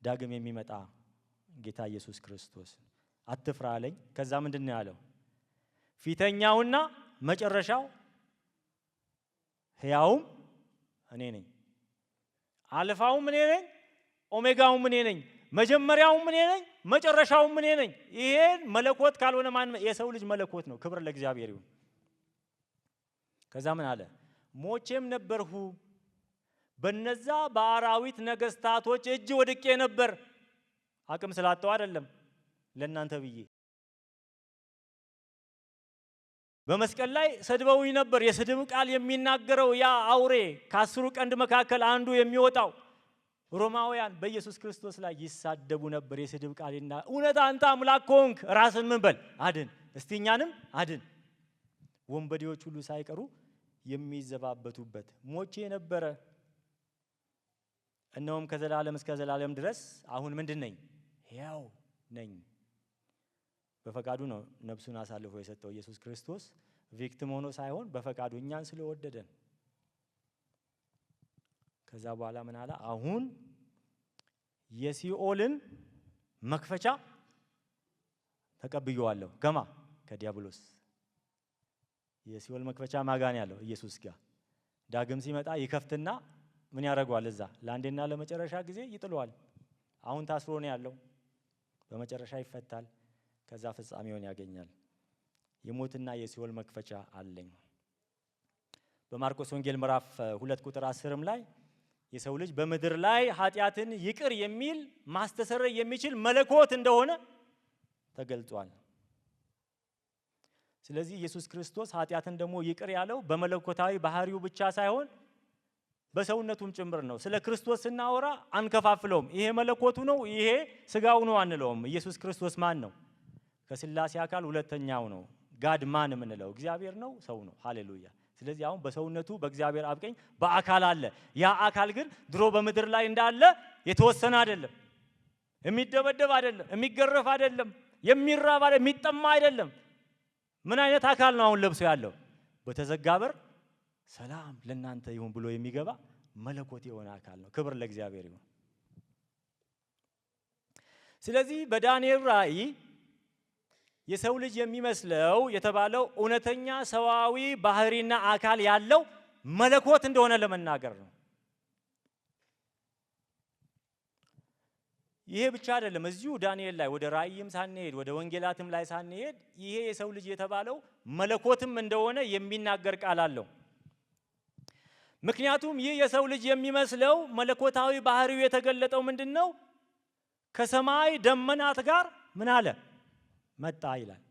ዳግም የሚመጣ ጌታ ኢየሱስ ክርስቶስ። አትፍራ አለኝ። ከዛ ምንድን ነው ያለው? ፊተኛውና መጨረሻው ሕያውም እኔ ነኝ፣ አልፋውም እኔ ነኝ፣ ኦሜጋውም እኔ ነኝ። መጀመሪያውም እኔ ነኝ፣ መጨረሻውም እኔ ነኝ። ይሄን መለኮት ካልሆነ ማን? የሰው ልጅ መለኮት ነው። ክብር ለእግዚአብሔር ይሁን። ከዛ ምን አለ? ሞቼም ነበርሁ፣ በነዛ በአራዊት ነገስታቶች እጅ ወድቄ ነበር። አቅም ስላጣው አይደለም፣ ለእናንተ ብዬ። በመስቀል ላይ ሰድበውኝ ነበር። የስድብ ቃል የሚናገረው ያ አውሬ ከ10 ቀንድ መካከል አንዱ የሚወጣው ሮማውያን በኢየሱስ ክርስቶስ ላይ ይሳደቡ ነበር። የስድብ ቃልና እውነት አንተ አምላክ ከሆንክ ራስን ምን በል አድን፣ እስቲ እኛንም አድን። ወንበዴዎች ሁሉ ሳይቀሩ የሚዘባበቱበት ሞቼ ነበረ። እነሆም ከዘላለም እስከ ዘላለም ድረስ አሁን ምንድን ነኝ? ሕያው ነኝ። በፈቃዱ ነው ነፍሱን አሳልፎ የሰጠው ኢየሱስ ክርስቶስ። ቪክቲም ሆኖ ሳይሆን በፈቃዱ እኛን ስለወደደን። ከዛ በኋላ ምን አለ? አሁን የሲኦልን መክፈቻ ተቀብየዋለሁ። ከማ? ከዲያብሎስ። የሲኦል መክፈቻ ማጋን ያለው ኢየሱስ ጋር ዳግም ሲመጣ ይከፍትና ምን ያደርገዋል? እዛ ለአንዴና ለመጨረሻ ጊዜ ይጥለዋል። አሁን ታስሮ ነው ያለው፣ በመጨረሻ ይፈታል። ከዛ ፍጻሜውን ያገኛል። የሞትና የሲኦል መክፈቻ አለኝ። በማርቆስ ወንጌል ምዕራፍ 2 ቁጥር 10 ላይ የሰው ልጅ በምድር ላይ ኃጢአትን ይቅር የሚል ማስተሰረይ የሚችል መለኮት እንደሆነ ተገልጿል። ስለዚህ ኢየሱስ ክርስቶስ ኃጢአትን ደግሞ ይቅር ያለው በመለኮታዊ ባህሪው ብቻ ሳይሆን በሰውነቱም ጭምር ነው። ስለ ክርስቶስ ስናወራ አንከፋፍለውም። ይሄ መለኮቱ ነው፣ ይሄ ስጋው ነው አንለውም። ኢየሱስ ክርስቶስ ማን ነው? ከስላሴ አካል ሁለተኛው ነው። ጋድ ማን የምንለው እግዚአብሔር ነው፣ ሰው ነው። ሃሌሉያ። ስለዚህ አሁን በሰውነቱ በእግዚአብሔር አብ ቀኝ በአካል አለ። ያ አካል ግን ድሮ በምድር ላይ እንዳለ የተወሰነ አይደለም። የሚደበደብ አይደለም፣ የሚገረፍ አይደለም፣ የሚራብ አይደለም፣ የሚጠማ አይደለም። ምን አይነት አካል ነው አሁን ለብሶ ያለው? በተዘጋ በር ሰላም ለእናንተ ይሁን ብሎ የሚገባ መለኮት የሆነ አካል ነው። ክብር ለእግዚአብሔር ይሁን። ስለዚህ በዳንኤል ራእይ የሰው ልጅ የሚመስለው የተባለው እውነተኛ ሰዋዊ ባህሪና አካል ያለው መለኮት እንደሆነ ለመናገር ነው። ይሄ ብቻ አይደለም። እዚሁ ዳንኤል ላይ ወደ ራእይም ሳንሄድ ወደ ወንጌላትም ላይ ሳንሄድ ይሄ የሰው ልጅ የተባለው መለኮትም እንደሆነ የሚናገር ቃል አለው። ምክንያቱም ይህ የሰው ልጅ የሚመስለው መለኮታዊ ባህሪው የተገለጠው ምንድነው? ከሰማይ ደመናት ጋር ምን አለ? መጣ ይላል።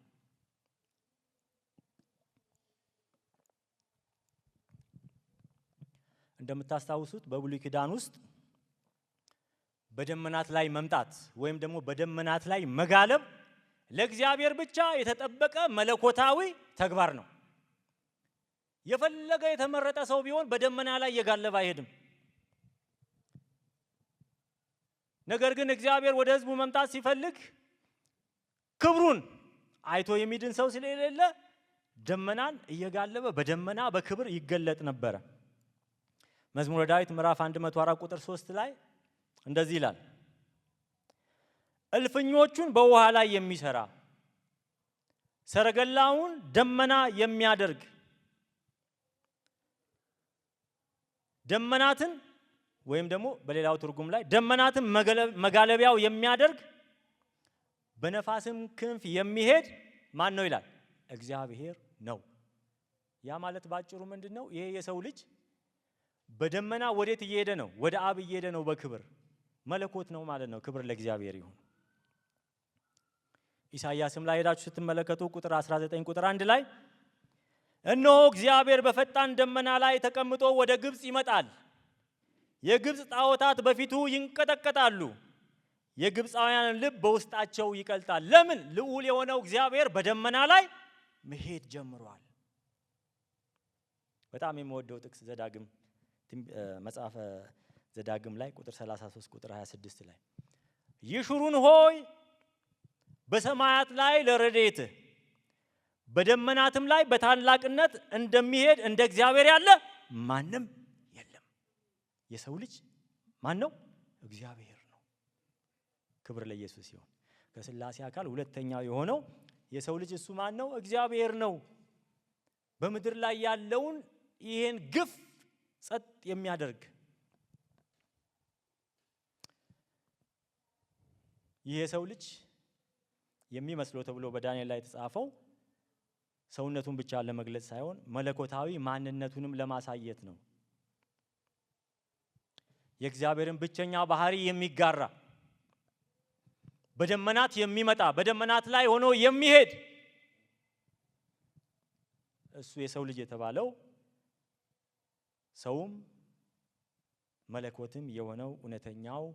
እንደምታስታውሱት በብሉይ ኪዳን ውስጥ በደመናት ላይ መምጣት ወይም ደግሞ በደመናት ላይ መጋለብ ለእግዚአብሔር ብቻ የተጠበቀ መለኮታዊ ተግባር ነው። የፈለገ የተመረጠ ሰው ቢሆን በደመና ላይ እየጋለበ አይሄድም። ነገር ግን እግዚአብሔር ወደ ሕዝቡ መምጣት ሲፈልግ ክብሩን አይቶ የሚድን ሰው ስለሌለ ደመናን እየጋለበ በደመና በክብር ይገለጥ ነበረ። መዝሙረ ዳዊት ምዕራፍ 104 ቁጥር 3 ላይ እንደዚህ ይላል፣ እልፍኞቹን በውሃ ላይ የሚሰራ ሰረገላውን ደመና የሚያደርግ ደመናትን ወይም ደግሞ በሌላው ትርጉም ላይ ደመናትን መጋለቢያው የሚያደርግ በነፋስም ክንፍ የሚሄድ ማን ነው ይላል? እግዚአብሔር ነው። ያ ማለት ባጭሩ ምንድነው? ይሄ የሰው ልጅ በደመና ወዴት እየሄደ ነው? ወደ አብ እየሄደ ነው። በክብር መለኮት ነው ማለት ነው። ክብር ለእግዚአብሔር ይሁን። ኢሳይያስም ላይ ሄዳችሁ ስትመለከቱ ቁጥር 19 ቁጥር 1 ላይ እነሆ እግዚአብሔር በፈጣን ደመና ላይ ተቀምጦ ወደ ግብጽ ይመጣል፣ የግብጽ ጣዖታት በፊቱ ይንቀጠቀጣሉ፣ የግብፃውያን ልብ በውስጣቸው ይቀልጣል። ለምን? ልዑል የሆነው እግዚአብሔር በደመና ላይ መሄድ ጀምሯል። በጣም የምወደው ጥቅስ ዘዳግም መጽሐፈ ዘዳግም ላይ ቁጥር 33 ቁጥር 26 ላይ ይሹሩን ሆይ በሰማያት ላይ ለረድኤትህ በደመናትም ላይ በታላቅነት እንደሚሄድ እንደ እግዚአብሔር ያለ ማንም የለም። የሰው ልጅ ማን ነው? እግዚአብሔር ነው። ክብር ለኢየሱስ ይሁን። ከስላሴ አካል ሁለተኛው የሆነው የሰው ልጅ እሱ ማን ነው? እግዚአብሔር ነው። በምድር ላይ ያለውን ይሄን ግፍ ጸጥ የሚያደርግ ይህ የሰው ልጅ የሚመስለው ተብሎ በዳንኤል ላይ የተጻፈው ሰውነቱን ብቻ ለመግለጽ ሳይሆን መለኮታዊ ማንነቱንም ለማሳየት ነው። የእግዚአብሔርን ብቸኛ ባህሪ የሚጋራ በደመናት የሚመጣ በደመናት ላይ ሆኖ የሚሄድ እሱ የሰው ልጅ የተባለው ሰውም መለኮትም የሆነው እውነተኛው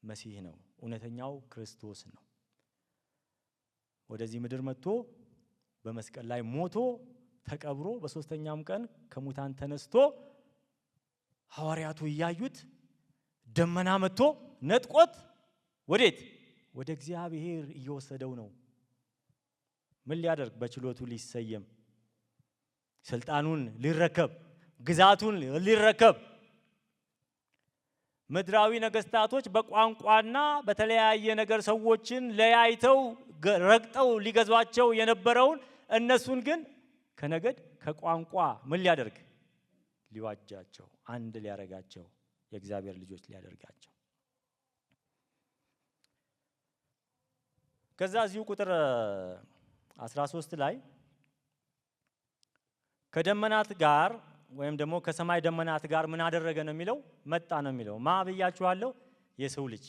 መሲህ ነው፣ እውነተኛው ክርስቶስ ነው። ወደዚህ ምድር መጥቶ በመስቀል ላይ ሞቶ ተቀብሮ በሶስተኛም ቀን ከሙታን ተነስቶ ሐዋርያቱ እያዩት ደመና መጥቶ ነጥቆት ወዴት? ወደ እግዚአብሔር እየወሰደው ነው። ምን ሊያደርግ? በችሎቱ ሊሰየም፣ ስልጣኑን ሊረከብ፣ ግዛቱን ሊረከብ። ምድራዊ ነገስታቶች በቋንቋና በተለያየ ነገር ሰዎችን ለያይተው ረግጠው ሊገዟቸው የነበረውን እነሱን ግን ከነገድ ከቋንቋ ምን ሊያደርግ? ሊዋጃቸው፣ አንድ ሊያረጋቸው፣ የእግዚአብሔር ልጆች ሊያደርጋቸው። ከዛ እዚሁ ቁጥር 13 ላይ ከደመናት ጋር ወይም ደግሞ ከሰማይ ደመናት ጋር ምን አደረገ ነው የሚለው? መጣ ነው የሚለው። ማ ብያችኋለሁ? የሰው ልጅ።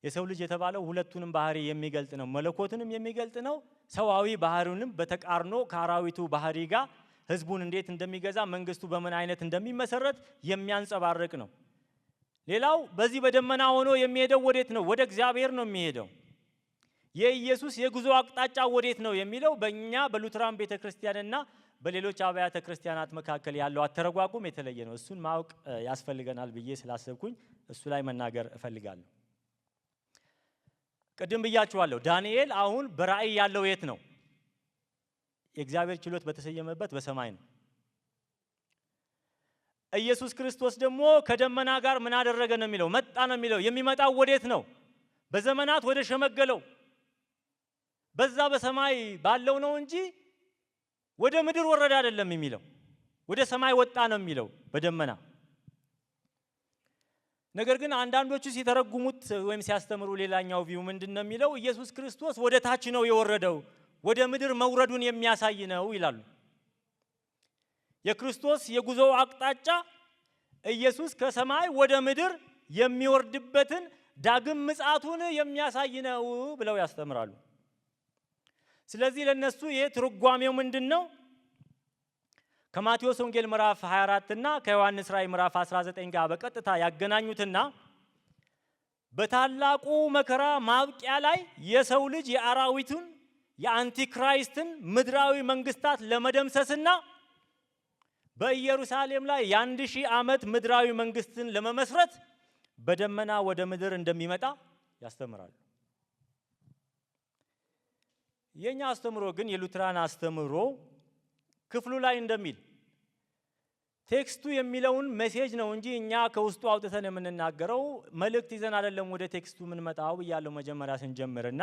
የሰው ልጅ የተባለው ሁለቱንም ባህሪ የሚገልጥ ነው። መለኮትንም የሚገልጥ ነው። ሰዋዊ ባህሪውንም በተቃርኖ ከአራዊቱ ባህሪ ጋር ህዝቡን እንዴት እንደሚገዛ፣ መንግስቱ በምን አይነት እንደሚመሰረት የሚያንጸባርቅ ነው። ሌላው በዚህ በደመና ሆኖ የሚሄደው ወዴት ነው? ወደ እግዚአብሔር ነው የሚሄደው። የኢየሱስ የጉዞ አቅጣጫ ወዴት ነው የሚለው በእኛ በሉትራን ቤተክርስቲያንና በሌሎች አብያተ ክርስቲያናት መካከል ያለው አተረጓጉም የተለየ ነው። እሱን ማወቅ ያስፈልገናል ብዬ ስላሰብኩኝ እሱ ላይ መናገር እፈልጋለሁ። ቅድም ብያችኋለሁ። ዳንኤል አሁን በራእይ ያለው የት ነው? የእግዚአብሔር ችሎት በተሰየመበት በሰማይ ነው። ኢየሱስ ክርስቶስ ደግሞ ከደመና ጋር ምን አደረገ ነው የሚለው? መጣ ነው የሚለው። የሚመጣው ወዴት ነው? በዘመናት ወደ ሸመገለው በዛ በሰማይ ባለው ነው እንጂ ወደ ምድር ወረደ አይደለም የሚለው። ወደ ሰማይ ወጣ ነው የሚለው በደመና። ነገር ግን አንዳንዶቹ ሲተረጉሙት ወይም ሲያስተምሩ ሌላኛው ቪው ምንድነው የሚለው? ኢየሱስ ክርስቶስ ወደ ታች ነው የወረደው፣ ወደ ምድር መውረዱን የሚያሳይ ነው ይላሉ። የክርስቶስ የጉዞው አቅጣጫ ኢየሱስ ከሰማይ ወደ ምድር የሚወርድበትን ዳግም ምጽአቱን የሚያሳይ ነው ብለው ያስተምራሉ። ስለዚህ ለነሱ ይሄ ትርጓሜው ምንድነው? ከማቴዎስ ወንጌል ምዕራፍ 24 እና ከዮሐንስ ራእይ ምዕራፍ 19 ጋር በቀጥታ ያገናኙትና በታላቁ መከራ ማብቂያ ላይ የሰው ልጅ የአራዊቱን የአንቲክራይስትን ምድራዊ መንግስታት ለመደምሰስና በኢየሩሳሌም ላይ የ1000 ዓመት ምድራዊ መንግስትን ለመመስረት በደመና ወደ ምድር እንደሚመጣ ያስተምራሉ። የኛ አስተምሮ ግን የሉትራን አስተምሮ ክፍሉ ላይ እንደሚል ቴክስቱ የሚለውን ሜሴጅ ነው እንጂ እኛ ከውስጡ አውጥተን የምንናገረው መልእክት ይዘን አይደለም ወደ ቴክስቱ የምንመጣው ብያለሁ መጀመሪያ ስንጀምርና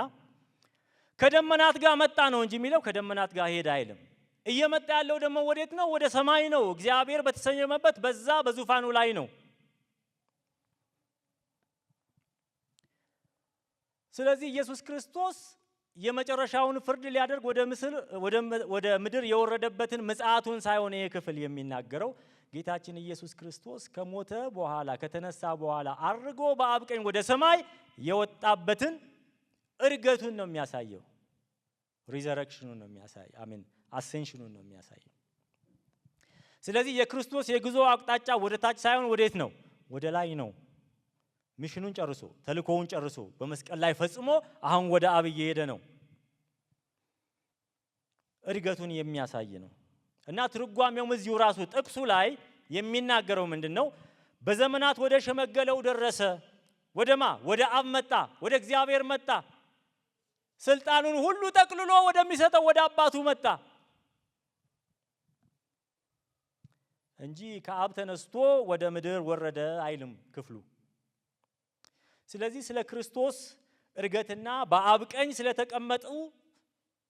ከደመናት ጋር መጣ ነው እንጂ የሚለው ከደመናት ጋር ሄደ አይልም። እየመጣ ያለው ደግሞ ወዴት ነው? ወደ ሰማይ ነው። እግዚአብሔር በተሰየመበት በዛ በዙፋኑ ላይ ነው። ስለዚህ ኢየሱስ ክርስቶስ የመጨረሻውን ፍርድ ሊያደርግ ወደ ምድር የወረደበትን ምጽአቱን ሳይሆን ይሄ ክፍል የሚናገረው ጌታችን ኢየሱስ ክርስቶስ ከሞተ በኋላ ከተነሳ በኋላ አርጎ በአብ ቀኝ ወደ ሰማይ የወጣበትን እርገቱን ነው የሚያሳየው። ሪዘረክሽኑን ነው የሚያሳይ አሜን፣ አሴንሽኑን ነው የሚያሳየው። ስለዚህ የክርስቶስ የጉዞ አቅጣጫ ወደ ታች ሳይሆን ወዴት ነው? ወደ ላይ ነው። ሚሽኑን ጨርሶ ተልእኮውን ጨርሶ በመስቀል ላይ ፈጽሞ አሁን ወደ አብ እየሄደ ነው። እርገቱን የሚያሳይ ነው እና ትርጓሜውም እዚሁ ራሱ ጥቅሱ ላይ የሚናገረው ምንድነው? በዘመናት ወደ ሸመገለው ደረሰ። ወደማ? ወደ አብ መጣ፣ ወደ እግዚአብሔር መጣ። ስልጣኑን ሁሉ ጠቅልሎ ወደሚሰጠው ወደ አባቱ መጣ እንጂ ከአብ ተነስቶ ወደ ምድር ወረደ አይልም ክፍሉ። ስለዚህ ስለ ክርስቶስ እርገትና በአብ ቀኝ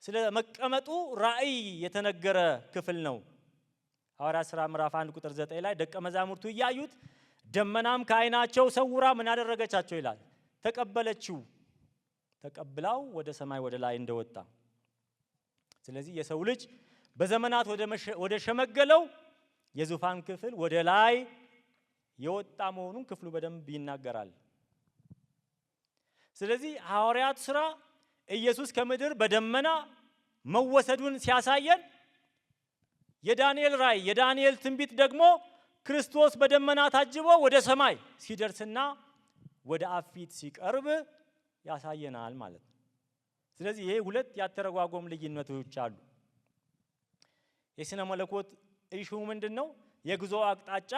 ስለመቀመጡ ራእይ የተነገረ ክፍል ነው። ሐዋርያት ሥራ ምዕራፍ 1 ቁጥር 9 ላይ ደቀ መዛሙርቱ እያዩት ደመናም ከዓይናቸው ሰውራ ምን አደረገቻቸው ይላል? ተቀበለችው፣ ተቀብላው ወደ ሰማይ ወደ ላይ እንደወጣ። ስለዚህ የሰው ልጅ በዘመናት ወደ ሸመገለው የዙፋን ክፍል ወደ ላይ የወጣ መሆኑን ክፍሉ በደንብ ይናገራል። ስለዚህ ሐዋርያት ሥራ ኢየሱስ ከምድር በደመና መወሰዱን ሲያሳየን፣ የዳንኤል ራእይ የዳንኤል ትንቢት ደግሞ ክርስቶስ በደመና ታጅቦ ወደ ሰማይ ሲደርስና ወደ አብ ፊት ሲቀርብ ያሳየናል ማለት ነው። ስለዚህ ይሄ ሁለት ያተረጓጎም ልዩነቶች አሉ። የሥነ መለኮት ኢሹ ምንድነው? የጉዞ አቅጣጫ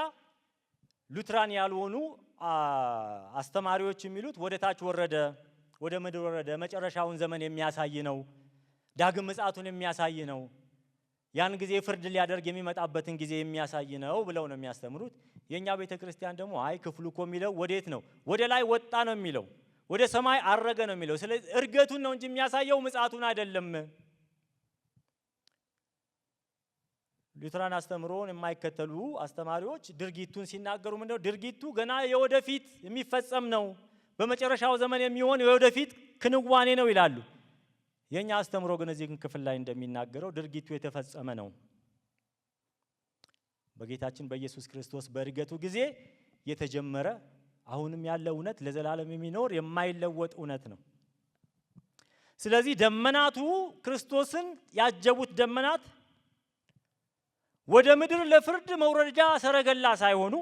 ሉትራን ያልሆኑ አስተማሪዎች የሚሉት ወደ ታች ወረደ፣ ወደ ምድር ወረደ፣ መጨረሻውን ዘመን የሚያሳይ ነው፣ ዳግም ምጽአቱን የሚያሳይ ነው፣ ያን ጊዜ ፍርድ ሊያደርግ የሚመጣበትን ጊዜ የሚያሳይ ነው ብለው ነው የሚያስተምሩት። የኛ ቤተክርስቲያን ደግሞ አይ ክፍሉ እኮ የሚለው ወዴት ነው? ወደ ላይ ወጣ ነው የሚለው፣ ወደ ሰማይ አረገ ነው የሚለው። ስለዚህ እርገቱን ነው እንጂ የሚያሳየው ምጽአቱን አይደለም። ሉትራን አስተምሮን የማይከተሉ አስተማሪዎች ድርጊቱን ሲናገሩ ምንድነው? ድርጊቱ ገና የወደፊት የሚፈጸም ነው፣ በመጨረሻው ዘመን የሚሆን የወደፊት ክንዋኔ ነው ይላሉ። የኛ አስተምሮ ግን እዚህ ክፍል ላይ እንደሚናገረው ድርጊቱ የተፈጸመ ነው። በጌታችን በኢየሱስ ክርስቶስ በእርገቱ ጊዜ የተጀመረ አሁንም ያለ እውነት ለዘላለም የሚኖር የማይለወጥ እውነት ነው። ስለዚህ ደመናቱ ክርስቶስን ያጀቡት ደመናት ወደ ምድር ለፍርድ መውረጃ ሰረገላ ሳይሆኑ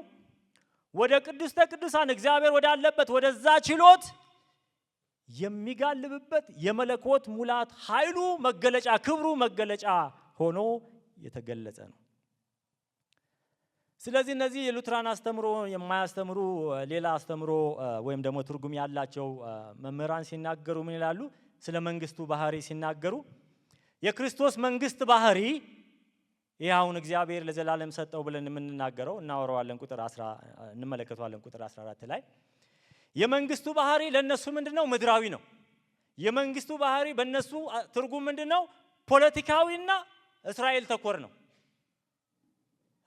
ወደ ቅድስተ ቅዱሳን እግዚአብሔር ወዳለበት ወደዛ ችሎት የሚጋልብበት የመለኮት ሙላት ኃይሉ መገለጫ ክብሩ መገለጫ ሆኖ የተገለጸ ነው። ስለዚህ እነዚህ የሉትራን አስተምሮ የማያስተምሩ ሌላ አስተምሮ ወይም ደግሞ ትርጉም ያላቸው መምህራን ሲናገሩ ምን ይላሉ? ስለ መንግስቱ ባህሪ ሲናገሩ የክርስቶስ መንግስት ባህሪ ይህ አሁን እግዚአብሔር ለዘላለም ሰጠው ብለን የምንናገረው እናወራዋለን። እንመለከተዋለን ቁጥር 14 ላይ የመንግስቱ ባህሪ ለነሱ ምንድነው? ምድራዊ ነው። የመንግስቱ ባህሪ በነሱ ትርጉም ምንድነው? ፖለቲካዊና እስራኤል ተኮር ነው።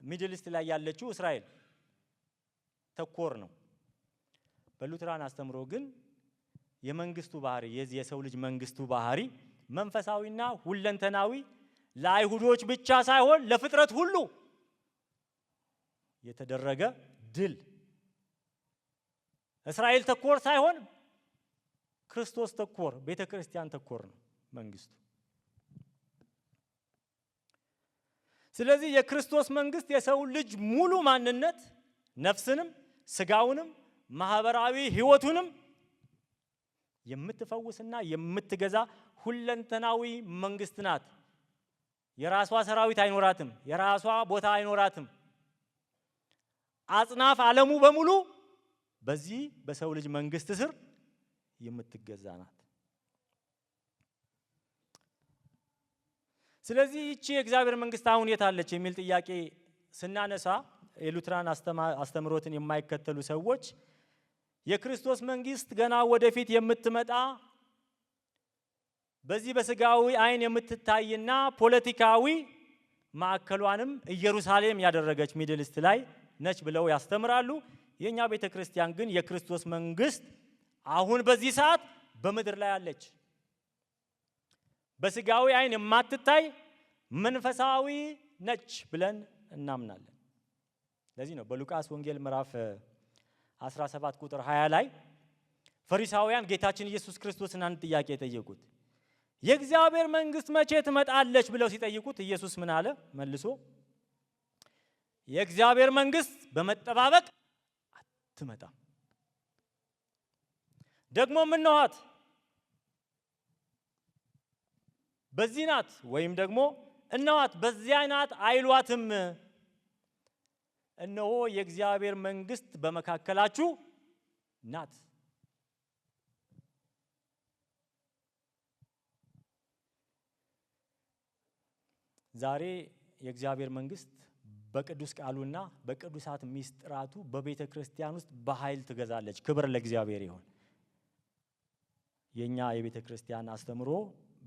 ሚድል ኢስት ላይ ያለችው እስራኤል ተኮር ነው። በሉትራን አስተምሮ ግን የመንግስቱ ባህሪ የሰው ልጅ መንግስቱ ባህሪ መንፈሳዊና ሁለንተናዊ ለአይሁዶች ብቻ ሳይሆን ለፍጥረት ሁሉ የተደረገ ድል እስራኤል ተኮር ሳይሆን ክርስቶስ ተኮር ቤተክርስቲያን ተኮር ነው መንግስቱ። ስለዚህ የክርስቶስ መንግስት የሰው ልጅ ሙሉ ማንነት ነፍስንም ስጋውንም ማህበራዊ ህይወቱንም የምትፈውስና የምትገዛ ሁለንተናዊ መንግስት ናት። የራሷ ሰራዊት አይኖራትም፣ የራሷ ቦታ አይኖራትም። አጽናፍ ዓለሙ በሙሉ በዚህ በሰው ልጅ መንግስት ስር የምትገዛ ናት። ስለዚህ እቺ የእግዚአብሔር መንግስት አሁን የት አለች የሚል ጥያቄ ስናነሳ የሉትራን አስተምሮትን የማይከተሉ ሰዎች የክርስቶስ መንግስት ገና ወደፊት የምትመጣ በዚህ በስጋዊ አይን የምትታይና ፖለቲካዊ ማዕከሏንም ኢየሩሳሌም ያደረገች ሚድል ኢስት ላይ ነች ብለው ያስተምራሉ። የኛ ቤተክርስቲያን ግን የክርስቶስ መንግስት አሁን በዚህ ሰዓት በምድር ላይ አለች። በስጋዊ አይን የማትታይ መንፈሳዊ ነች ብለን እናምናለን። ለዚህ ነው በሉቃስ ወንጌል ምዕራፍ 17 ቁጥር 20 ላይ ፈሪሳውያን ጌታችን ኢየሱስ ክርስቶስን አንድ ጥያቄ የጠየቁት የእግዚአብሔር መንግስት መቼ ትመጣለች ብለው ሲጠይቁት ኢየሱስ ምን አለ? መልሶ የእግዚአብሔር መንግስት በመጠባበቅ አትመጣም፣ ደግሞ ምን ነዋት በዚህ ናት፣ ወይም ደግሞ እነዋት በዚያ ናት አይሏትም። እነሆ የእግዚአብሔር መንግስት በመካከላችሁ ናት። ዛሬ የእግዚአብሔር መንግስት በቅዱስ ቃሉና በቅዱሳት ሚስጥራቱ በቤተ ክርስቲያን ውስጥ በኃይል ትገዛለች። ክብር ለእግዚአብሔር ይሁን። የኛ የቤተ ክርስቲያን አስተምሮ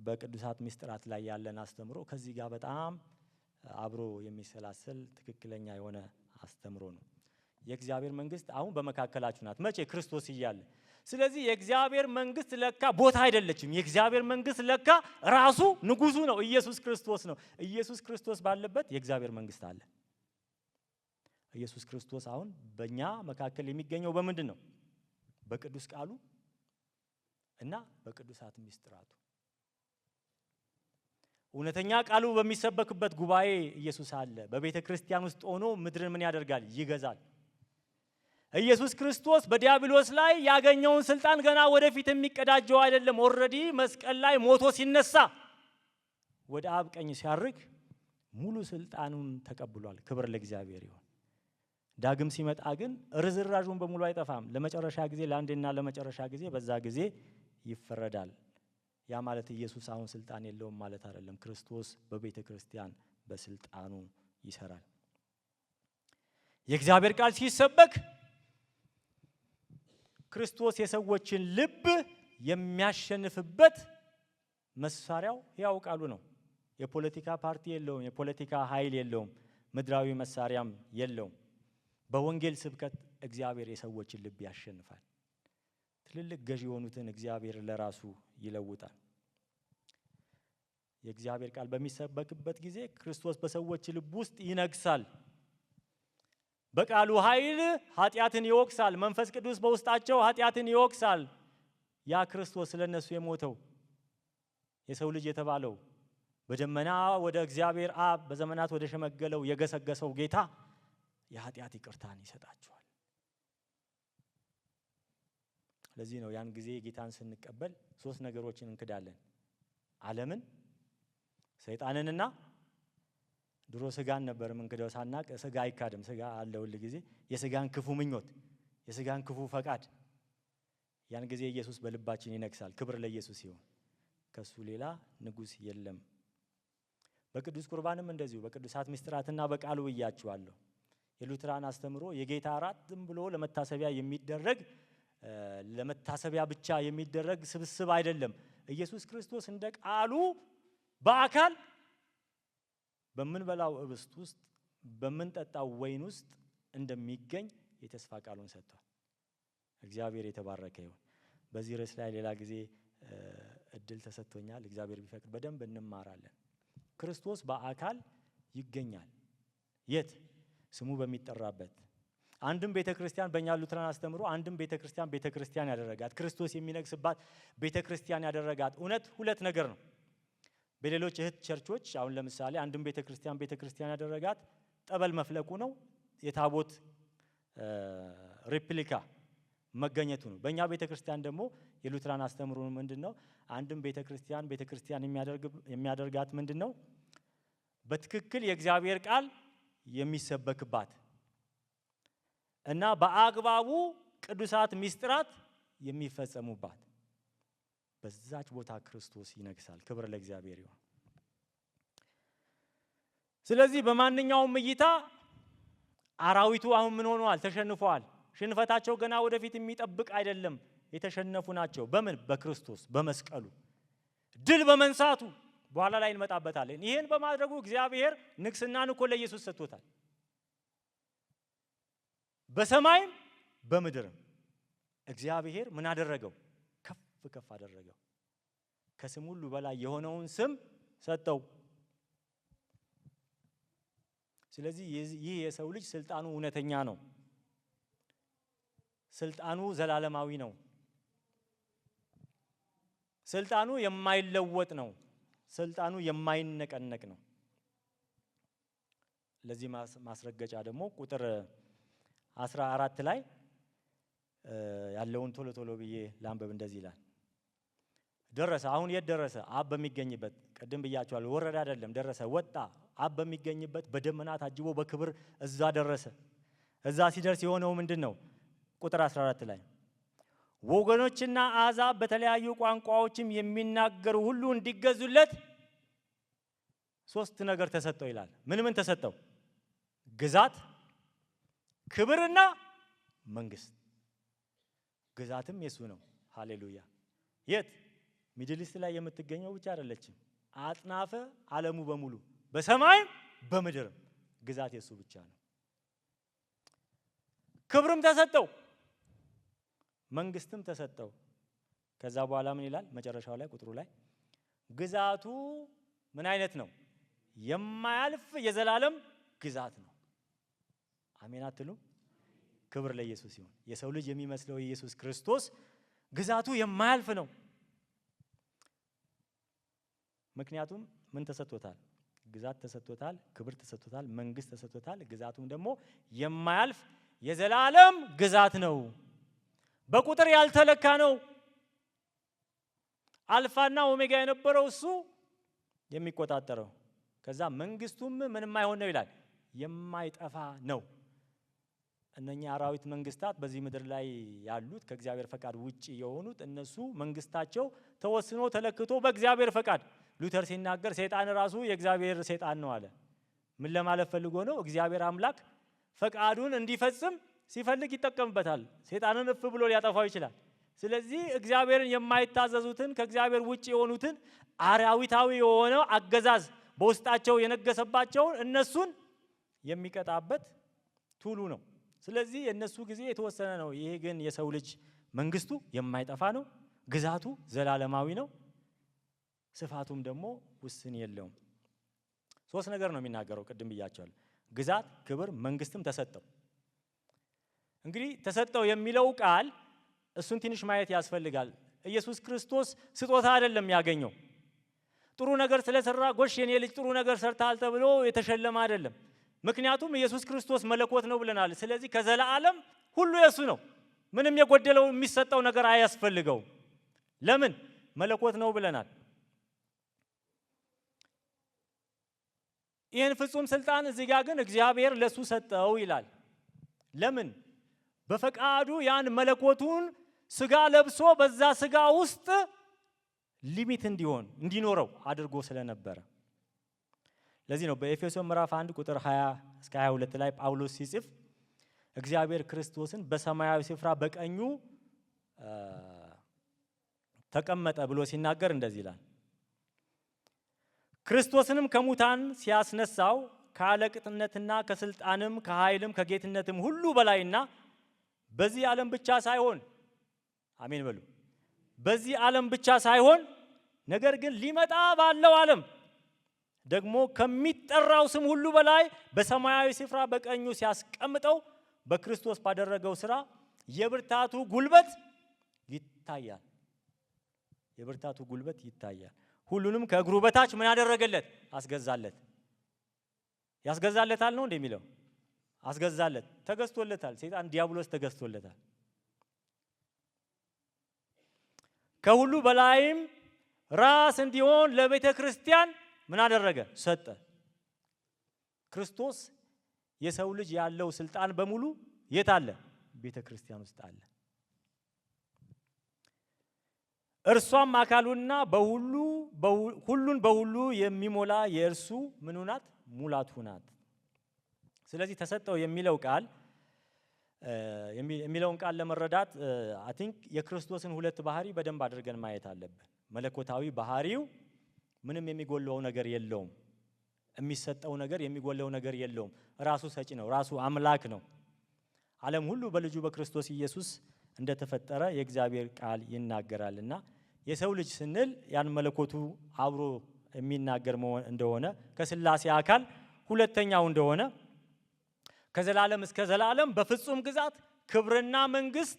በቅዱሳት ሚስጥራት ላይ ያለን አስተምሮ ከዚህ ጋር በጣም አብሮ የሚሰላሰል ትክክለኛ የሆነ አስተምሮ ነው። የእግዚአብሔር መንግስት አሁን በመካከላችሁ ናት። መቼ? ክርስቶስ እያለ። ስለዚህ የእግዚአብሔር መንግስት ለካ ቦታ አይደለችም። የእግዚአብሔር መንግስት ለካ ራሱ ንጉሱ ነው፣ ኢየሱስ ክርስቶስ ነው። ኢየሱስ ክርስቶስ ባለበት የእግዚአብሔር መንግስት አለ። ኢየሱስ ክርስቶስ አሁን በእኛ መካከል የሚገኘው በምንድን ነው? በቅዱስ ቃሉ እና በቅዱሳት ምስጢራቱ። እውነተኛ ቃሉ በሚሰበክበት ጉባኤ ኢየሱስ አለ። በቤተ ክርስቲያን ውስጥ ሆኖ ምድርን ምን ያደርጋል? ይገዛል። ኢየሱስ ክርስቶስ በዲያብሎስ ላይ ያገኘውን ስልጣን ገና ወደፊት የሚቀዳጀው አይደለም። ኦልሬዲ መስቀል ላይ ሞቶ ሲነሳ ወደ አብ ቀኝ ሲያርግ ሙሉ ስልጣኑን ተቀብሏል። ክብር ለእግዚአብሔር ይሁን። ዳግም ሲመጣ ግን ርዝራዡን በሙሉ አይጠፋም። ለመጨረሻ ጊዜ፣ ለአንዴና ለመጨረሻ ጊዜ፣ በዛ ጊዜ ይፈረዳል። ያ ማለት ኢየሱስ አሁን ስልጣን የለውም ማለት አይደለም። ክርስቶስ በቤተ ክርስቲያን በስልጣኑ ይሰራል። የእግዚአብሔር ቃል ሲሰበክ ክርስቶስ የሰዎችን ልብ የሚያሸንፍበት መሳሪያው ሕያው ቃሉ ነው። የፖለቲካ ፓርቲ የለውም፣ የፖለቲካ ኃይል የለውም፣ ምድራዊ መሳሪያም የለውም። በወንጌል ስብከት እግዚአብሔር የሰዎችን ልብ ያሸንፋል። ትልልቅ ገዢ የሆኑትን እግዚአብሔር ለራሱ ይለውጣል። የእግዚአብሔር ቃል በሚሰበክበት ጊዜ ክርስቶስ በሰዎች ልብ ውስጥ ይነግሳል። በቃሉ ኃይል ኃጢአትን ይወቅሳል። መንፈስ ቅዱስ በውስጣቸው ኃጢአትን ይወቅሳል። ያ ክርስቶስ ስለነሱ የሞተው የሰው ልጅ የተባለው በደመና ወደ እግዚአብሔር አብ በዘመናት ወደ ሸመገለው የገሰገሰው ጌታ የኃጢአት ይቅርታን ይሰጣቸዋል። ለዚህ ነው ያን ጊዜ ጌታን ስንቀበል ሶስት ነገሮችን እንክዳለን። ዓለምን፣ ሰይጣንንና ድሮ ስጋን ነበር የምንክደው ሳናቅ። ስጋ አይካድም። ስጋ አለ ሁል ጊዜ። የስጋን ክፉ ምኞት፣ የስጋን ክፉ ፈቃድ። ያን ጊዜ ኢየሱስ በልባችን ይነግሳል። ክብር ለኢየሱስ ይሁን። ከሱ ሌላ ንጉሥ የለም። በቅዱስ ቁርባንም እንደዚሁ በቅዱሳት ምስጢራትና በቃሉ ብያችኋለሁ። የሉትራን አስተምሮ የጌታ እራት ዝም ብሎ ለመታሰቢያ የሚደረግ ለመታሰቢያ ብቻ የሚደረግ ስብስብ አይደለም። ኢየሱስ ክርስቶስ እንደ ቃሉ በአካል በምንበላው ኅብስት ውስጥ በምንጠጣው ወይን ውስጥ እንደሚገኝ የተስፋ ቃሉን ሰጥቷል። እግዚአብሔር የተባረከ ይሁን። በዚህ ርዕስ ላይ ሌላ ጊዜ እድል ተሰጥቶኛል። እግዚአብሔር ቢፈቅድ በደንብ እንማራለን። ክርስቶስ በአካል ይገኛል። የት? ስሙ በሚጠራበት። አንድም ቤተክርስቲያን በእኛ ሉትራን አስተምሮ አንድም ቤተክርስቲያን ያደረጋት ክርስቶስ የሚነግስባት ቤተክርስቲያን ያደረጋት እውነት ሁለት ነገር ነው። በሌሎች እህት ቸርቾች አሁን ለምሳሌ አንድም ቤተክርስቲያን ያደረጋት ጠበል መፍለቁ ነው፣ የታቦት ሬፕሊካ መገኘቱ ነው። በእኛ ቤተክርስቲያን ደግሞ የሉትራን አስተምሮ ምንድነው? አንድም ቤተክርስቲያን የሚያደርጋት ምንድነው? በትክክል የእግዚአብሔር ቃል የሚሰበክባት እና በአግባቡ ቅዱሳት ምስጢራት የሚፈጸሙባት በዛች ቦታ ክርስቶስ ይነግሳል። ክብር ለእግዚአብሔር ይሁን። ስለዚህ በማንኛውም እይታ አራዊቱ አሁን ምን ሆነዋል? ተሸንፈዋል። ሽንፈታቸው ገና ወደፊት የሚጠብቅ አይደለም። የተሸነፉ ናቸው። በምን? በክርስቶስ በመስቀሉ ድል በመንሳቱ በኋላ ላይ እንመጣበታለን። ይሄን በማድረጉ እግዚአብሔር ንግስናን እኮ ለኢየሱስ ሰጥቶታል። በሰማይም በምድርም እግዚአብሔር ምን አደረገው? ከፍ አደረገው። ከስም ሁሉ በላይ የሆነውን ስም ሰጠው። ስለዚህ ይህ የሰው ልጅ ስልጣኑ እውነተኛ ነው። ስልጣኑ ዘላለማዊ ነው። ስልጣኑ የማይለወጥ ነው። ስልጣኑ የማይነቀነቅ ነው። ለዚህ ማስረገጫ ደግሞ ቁጥር 14 ላይ ያለውን ቶሎ ብዬ ላንበብ። እንደዚህ ይላል። ደረሰ። አሁን የት ደረሰ? አብ በሚገኝበት። ቅድም ብያቸዋለሁ። ወረደ አይደለም፣ ደረሰ፣ ወጣ። አብ በሚገኝበት በደመና ታጅቦ በክብር እዛ ደረሰ። እዛ ሲደርስ የሆነው ምንድን ነው? ቁጥር 14 ላይ ወገኖችና አሕዛብ በተለያዩ ቋንቋዎችም የሚናገሩ ሁሉ እንዲገዙለት ሶስት ነገር ተሰጠው ይላል። ምን ተሰጠው? ግዛት፣ ክብርና መንግስት። ግዛትም የሱ ነው። ሃሌሉያ። የት? ሚድል ኢስት ላይ የምትገኘው ብቻ አይደለችም። አጥናፈ ዓለሙ በሙሉ በሰማይም በምድርም ግዛት የሱ ብቻ ነው። ክብርም ተሰጠው። መንግስትም ተሰጠው። ከዛ በኋላ ምን ይላል? መጨረሻው ላይ ቁጥሩ ላይ ግዛቱ ምን አይነት ነው? የማያልፍ የዘላለም ግዛት ነው። አሜን አትሉ? ክብር ለኢየሱስ ይሁን። የሰው ልጅ የሚመስለው ኢየሱስ ክርስቶስ ግዛቱ የማያልፍ ነው። ምክንያቱም ምን ተሰጥቶታል? ግዛት ተሰጥቶታል፣ ክብር ተሰጥቶታል፣ መንግስት ተሰጥቶታል። ግዛቱም ደግሞ የማያልፍ የዘላለም ግዛት ነው። በቁጥር ያልተለካ ነው። አልፋና ኦሜጋ የነበረው እሱ የሚቆጣጠረው። ከዛ መንግስቱም ምን የማይሆን ነው ይላል? የማይጠፋ ነው። እነኛ አራዊት መንግስታት በዚህ ምድር ላይ ያሉት ከእግዚአብሔር ፈቃድ ውጪ የሆኑት እነሱ መንግስታቸው ተወስኖ ተለክቶ በእግዚአብሔር ፈቃድ። ሉተር ሲናገር ሰይጣን ራሱ የእግዚአብሔር ሰይጣን ነው አለ። ምን ለማለት ፈልጎ ነው? እግዚአብሔር አምላክ ፈቃዱን እንዲፈጽም ሲፈልግ ይጠቀምበታል። ሰይጣንን እፍ ብሎ ሊያጠፋው ይችላል። ስለዚህ እግዚአብሔርን የማይታዘዙትን ከእግዚአብሔር ውጪ የሆኑትን አራዊታዊ የሆነ አገዛዝ በውስጣቸው የነገሰባቸውን እነሱን የሚቀጣበት ቱሉ ነው። ስለዚህ የነሱ ጊዜ የተወሰነ ነው። ይሄ ግን የሰው ልጅ መንግስቱ የማይጠፋ ነው። ግዛቱ ዘላለማዊ ነው። ስፋቱም ደግሞ ውስን የለውም። ሶስት ነገር ነው የሚናገረው። ቅድም ብያቸዋለሁ። ግዛት፣ ክብር፣ መንግስትም ተሰጠው። እንግዲህ ተሰጠው የሚለው ቃል እሱን ትንሽ ማየት ያስፈልጋል። ኢየሱስ ክርስቶስ ስጦታ አይደለም ያገኘው። ጥሩ ነገር ስለሰራ ጎሽ የኔ ልጅ ጥሩ ነገር ሰርታል ተብሎ የተሸለመ አይደለም። ምክንያቱም ኢየሱስ ክርስቶስ መለኮት ነው ብለናል። ስለዚህ ከዘላለም ሁሉ የሱ ነው። ምንም የጎደለው የሚሰጠው ነገር አያስፈልገው። ለምን? መለኮት ነው ብለናል። ይህን ፍጹም ስልጣን እዚህ ጋር ግን እግዚአብሔር ለሱ ሰጠው ይላል። ለምን? በፈቃዱ ያን መለኮቱን ስጋ ለብሶ በዛ ስጋ ውስጥ ሊሚት እንዲኖረው አድርጎ ስለነበረ። ለዚህ ነው በኤፌሶን ምዕራፍ 1 ቁጥር 20 እስከ 22 ላይ ጳውሎስ ሲጽፍ እግዚአብሔር ክርስቶስን በሰማያዊ ስፍራ በቀኙ ተቀመጠ ብሎ ሲናገር እንደዚህ ይላል። ክርስቶስንም ከሙታን ሲያስነሳው ከአለቅነትና ከስልጣንም ከኃይልም ከጌትነትም ሁሉ በላይና በዚህ ዓለም ብቻ ሳይሆን አሜን በሉ። በዚህ ዓለም ብቻ ሳይሆን ነገር ግን ሊመጣ ባለው ዓለም ደግሞ ከሚጠራው ስም ሁሉ በላይ በሰማያዊ ስፍራ በቀኙ ሲያስቀምጠው በክርስቶስ ባደረገው ሥራ የብርታቱ ጉልበት ይታያል። የብርታቱ ጉልበት ይታያል። ሁሉንም ከእግሩ በታች ምን ያደረገለት? አስገዛለት። ያስገዛለታል ነው እንደሚለው አስገዛለት። ተገዝቶለታል። ሰይጣን ዲያብሎስ ተገዝቶለታል። ከሁሉ በላይም ራስ እንዲሆን ለቤተ ክርስቲያን ምን አደረገ? ሰጠ። ክርስቶስ የሰው ልጅ ያለው ስልጣን በሙሉ የት አለ? ቤተ ክርስቲያን ውስጥ አለ። እርሷም አካሉና ሁሉን በሁሉ የሚሞላ የእርሱ ምኑ ናት? ሙላቱ ናት። ስለዚህ ተሰጠው የሚለው ቃል የሚለውን ቃል ለመረዳት አይ ቲንክ የክርስቶስን ሁለት ባህሪ በደንብ አድርገን ማየት አለብን። መለኮታዊ ባህሪው ምንም የሚጎለው ነገር የለውም። የሚሰጠው ነገር የሚጎለው ነገር የለውም። ራሱ ሰጪ ነው። ራሱ አምላክ ነው። ዓለም ሁሉ በልጁ በክርስቶስ ኢየሱስ እንደተፈጠረ የእግዚአብሔር ቃል ይናገራልና የሰው ልጅ ስንል ያን መለኮቱ አብሮ የሚናገር እንደሆነ ከሥላሴ አካል ሁለተኛው እንደሆነ ከዘላለም እስከ ዘላለም በፍጹም ግዛት ክብርና መንግስት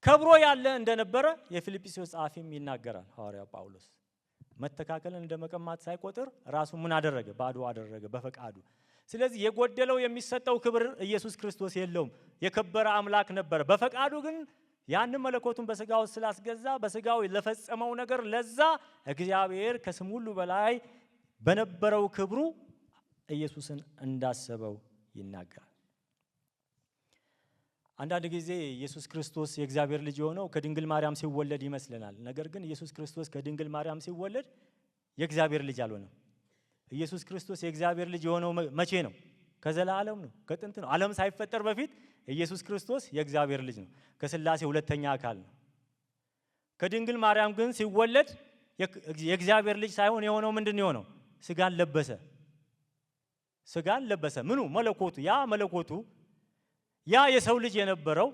ከብሮ ያለ እንደነበረ የፊልጵስዩስ ጸሐፊም ይናገራል ሐዋርያው ጳውሎስ። መተካከልን እንደመቀማት ሳይቆጥር ራሱ ምን አደረገ? ባዶ አደረገ በፈቃዱ። ስለዚህ የጎደለው የሚሰጠው ክብር ኢየሱስ ክርስቶስ የለውም። የከበረ አምላክ ነበረ። በፈቃዱ ግን ያንን መለኮቱን በስጋው ስላስገዛ በስጋው ለፈጸመው ነገር ለዛ እግዚአብሔር ከስም ሁሉ በላይ በነበረው ክብሩ ኢየሱስን እንዳሰበው ይናገራል። አንዳንድ ጊዜ ኢየሱስ ክርስቶስ የእግዚአብሔር ልጅ የሆነው ከድንግል ማርያም ሲወለድ ይመስለናል። ነገር ግን ኢየሱስ ክርስቶስ ከድንግል ማርያም ሲወለድ የእግዚአብሔር ልጅ አልሆነም። ኢየሱስ ክርስቶስ የእግዚአብሔር ልጅ የሆነው መቼ ነው? ከዘላለም ነው፣ ከጥንት ነው። ዓለም ሳይፈጠር በፊት ኢየሱስ ክርስቶስ የእግዚአብሔር ልጅ ነው። ከሥላሴ ሁለተኛ አካል ነው። ከድንግል ማርያም ግን ሲወለድ የእግዚአብሔር ልጅ ሳይሆን የሆነው ምንድን የሆነው? ስጋን ለበሰ። ስጋን ለበሰ። ምኑ? መለኮቱ። ያ መለኮቱ ያ የሰው ልጅ የነበረው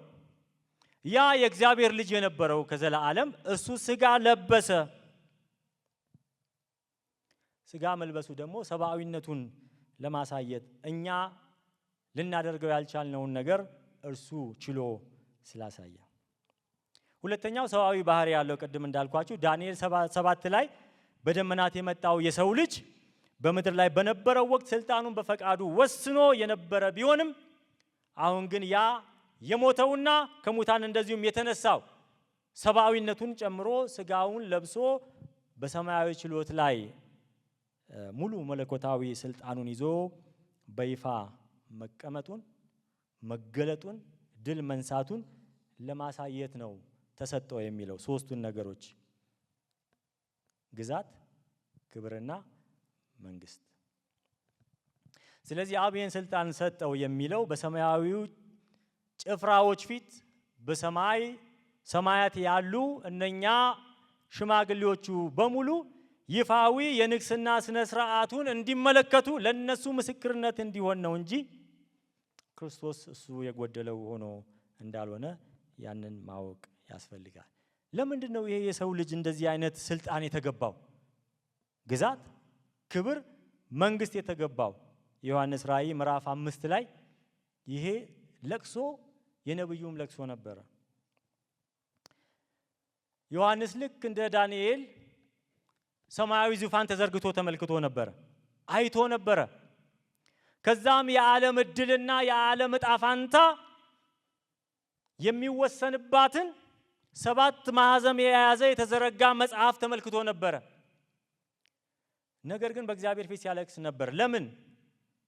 ያ የእግዚአብሔር ልጅ የነበረው ከዘላለም እሱ ስጋ ለበሰ። ስጋ መልበሱ ደግሞ ሰብአዊነቱን ለማሳየት እኛ ልናደርገው ያልቻልነውን ነገር እርሱ ችሎ ስላሳየ። ሁለተኛው ሰብአዊ ባህሪ ያለው ቅድም እንዳልኳችሁ ዳንኤል 7 ላይ በደመናት የመጣው የሰው ልጅ በምድር ላይ በነበረው ወቅት ስልጣኑን በፈቃዱ ወስኖ የነበረ ቢሆንም አሁን ግን ያ የሞተውና ከሙታን እንደዚሁም የተነሳው ሰብአዊነቱን ጨምሮ ስጋውን ለብሶ በሰማያዊ ችሎት ላይ ሙሉ መለኮታዊ ስልጣኑን ይዞ በይፋ መቀመጡን መገለጡን ድል መንሳቱን ለማሳየት ነው ተሰጠው የሚለው ሶስቱን ነገሮች ግዛት፣ ክብርና መንግስት። ስለዚህ አብ ይህን ስልጣን ሰጠው የሚለው በሰማያዊው ጭፍራዎች ፊት በሰማይ ሰማያት ያሉ እነኛ ሽማግሌዎቹ በሙሉ ይፋዊ የንግስና ስነ ስርዓቱን እንዲመለከቱ ለነሱ ምስክርነት እንዲሆን ነው እንጂ ክርስቶስ እሱ የጎደለው ሆኖ እንዳልሆነ ያንን ማወቅ ያስፈልጋል። ለምንድን ነው ይሄ የሰው ልጅ እንደዚህ አይነት ስልጣን የተገባው? ግዛት፣ ክብር፣ መንግስት የተገባው? ዮሐንስ ራእይ ምዕራፍ 5 ላይ ይሄ ለቅሶ የነብዩም ለቅሶ ነበረ። ዮሐንስ ልክ እንደ ዳንኤል ሰማያዊ ዙፋን ተዘርግቶ ተመልክቶ ነበረ፣ አይቶ ነበረ። ከዛም የዓለም ዕድልና የዓለም ዕጣ ፈንታ የሚወሰንባትን 7 ማዕዘን የያዘ የተዘረጋ መጽሐፍ ተመልክቶ ነበረ። ነገር ግን በእግዚአብሔር ፊት ሲያለቅስ ነበር። ለምን?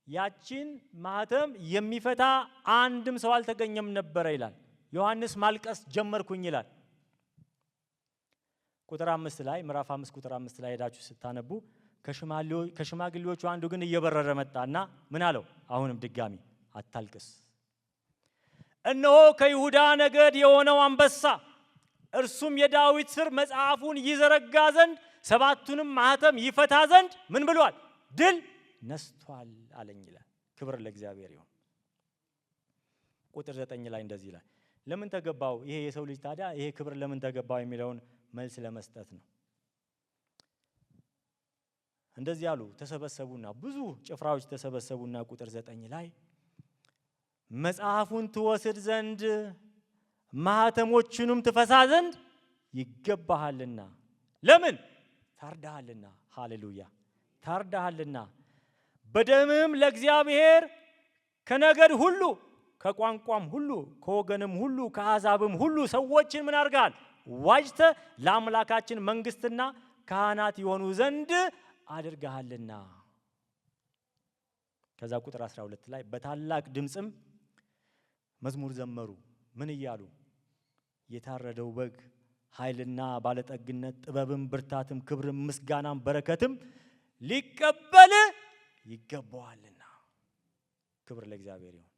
ያቺን ማህተም የሚፈታ አንድም ሰው አልተገኘም ነበረ ይላል። ዮሐንስ ማልቀስ ጀመርኩኝ ይላል። ቁጥር 5 ላይ ምዕራፍ 5 ቁጥር 5 ላይ ሄዳችሁ ስታነቡ ከሽማግሌዎቹ አንዱ ግን እየበረረ መጣና ምን አለው? አሁንም ድጋሚ አታልቅስ፣ እነሆ ከይሁዳ ነገድ የሆነው አንበሳ እርሱም የዳዊት ስር መጽሐፉን ይዘረጋ ዘንድ 7ቱንም ማህተም ይፈታ ዘንድ ምን ብሏል? ድል ነስቷል አለኝ ይላል። ክብር ለእግዚአብሔር ይሁን። ቁጥር 9 ላይ እንደዚህ ይላል። ለምን ተገባው ይሄ የሰው ልጅ ታዲያ ይሄ ክብር ለምን ተገባው የሚለውን መልስ ለመስጠት ነው። እንደዚህ አሉ። ተሰበሰቡና ብዙ ጭፍራዎች ተሰበሰቡና ቁጥር 9 ላይ መጽሐፉን ትወስድ ዘንድ ማህተሞቹንም ትፈሳ ዘንድ ይገባሃልና። ለምን? ታርዳሃልና። ሃሌሉያ! ታርዳሃልና በደምም ለእግዚአብሔር ከነገድ ሁሉ ከቋንቋም ሁሉ ከወገንም ሁሉ ከአሕዛብም ሁሉ ሰዎችን ምን አድርጋል? ዋጅተ ለአምላካችን መንግስትና ካህናት የሆኑ ዘንድ አድርገሃልና። ከዛ ቁጥር 12 ላይ በታላቅ ድምፅም መዝሙር ዘመሩ። ምን እያሉ? የታረደው በግ ኃይልና ባለጠግነት ጥበብም ብርታትም ክብርም ምስጋናም በረከትም ሊቀበል ይገባዋልና። ክብር ለእግዚአብሔር ይሁን።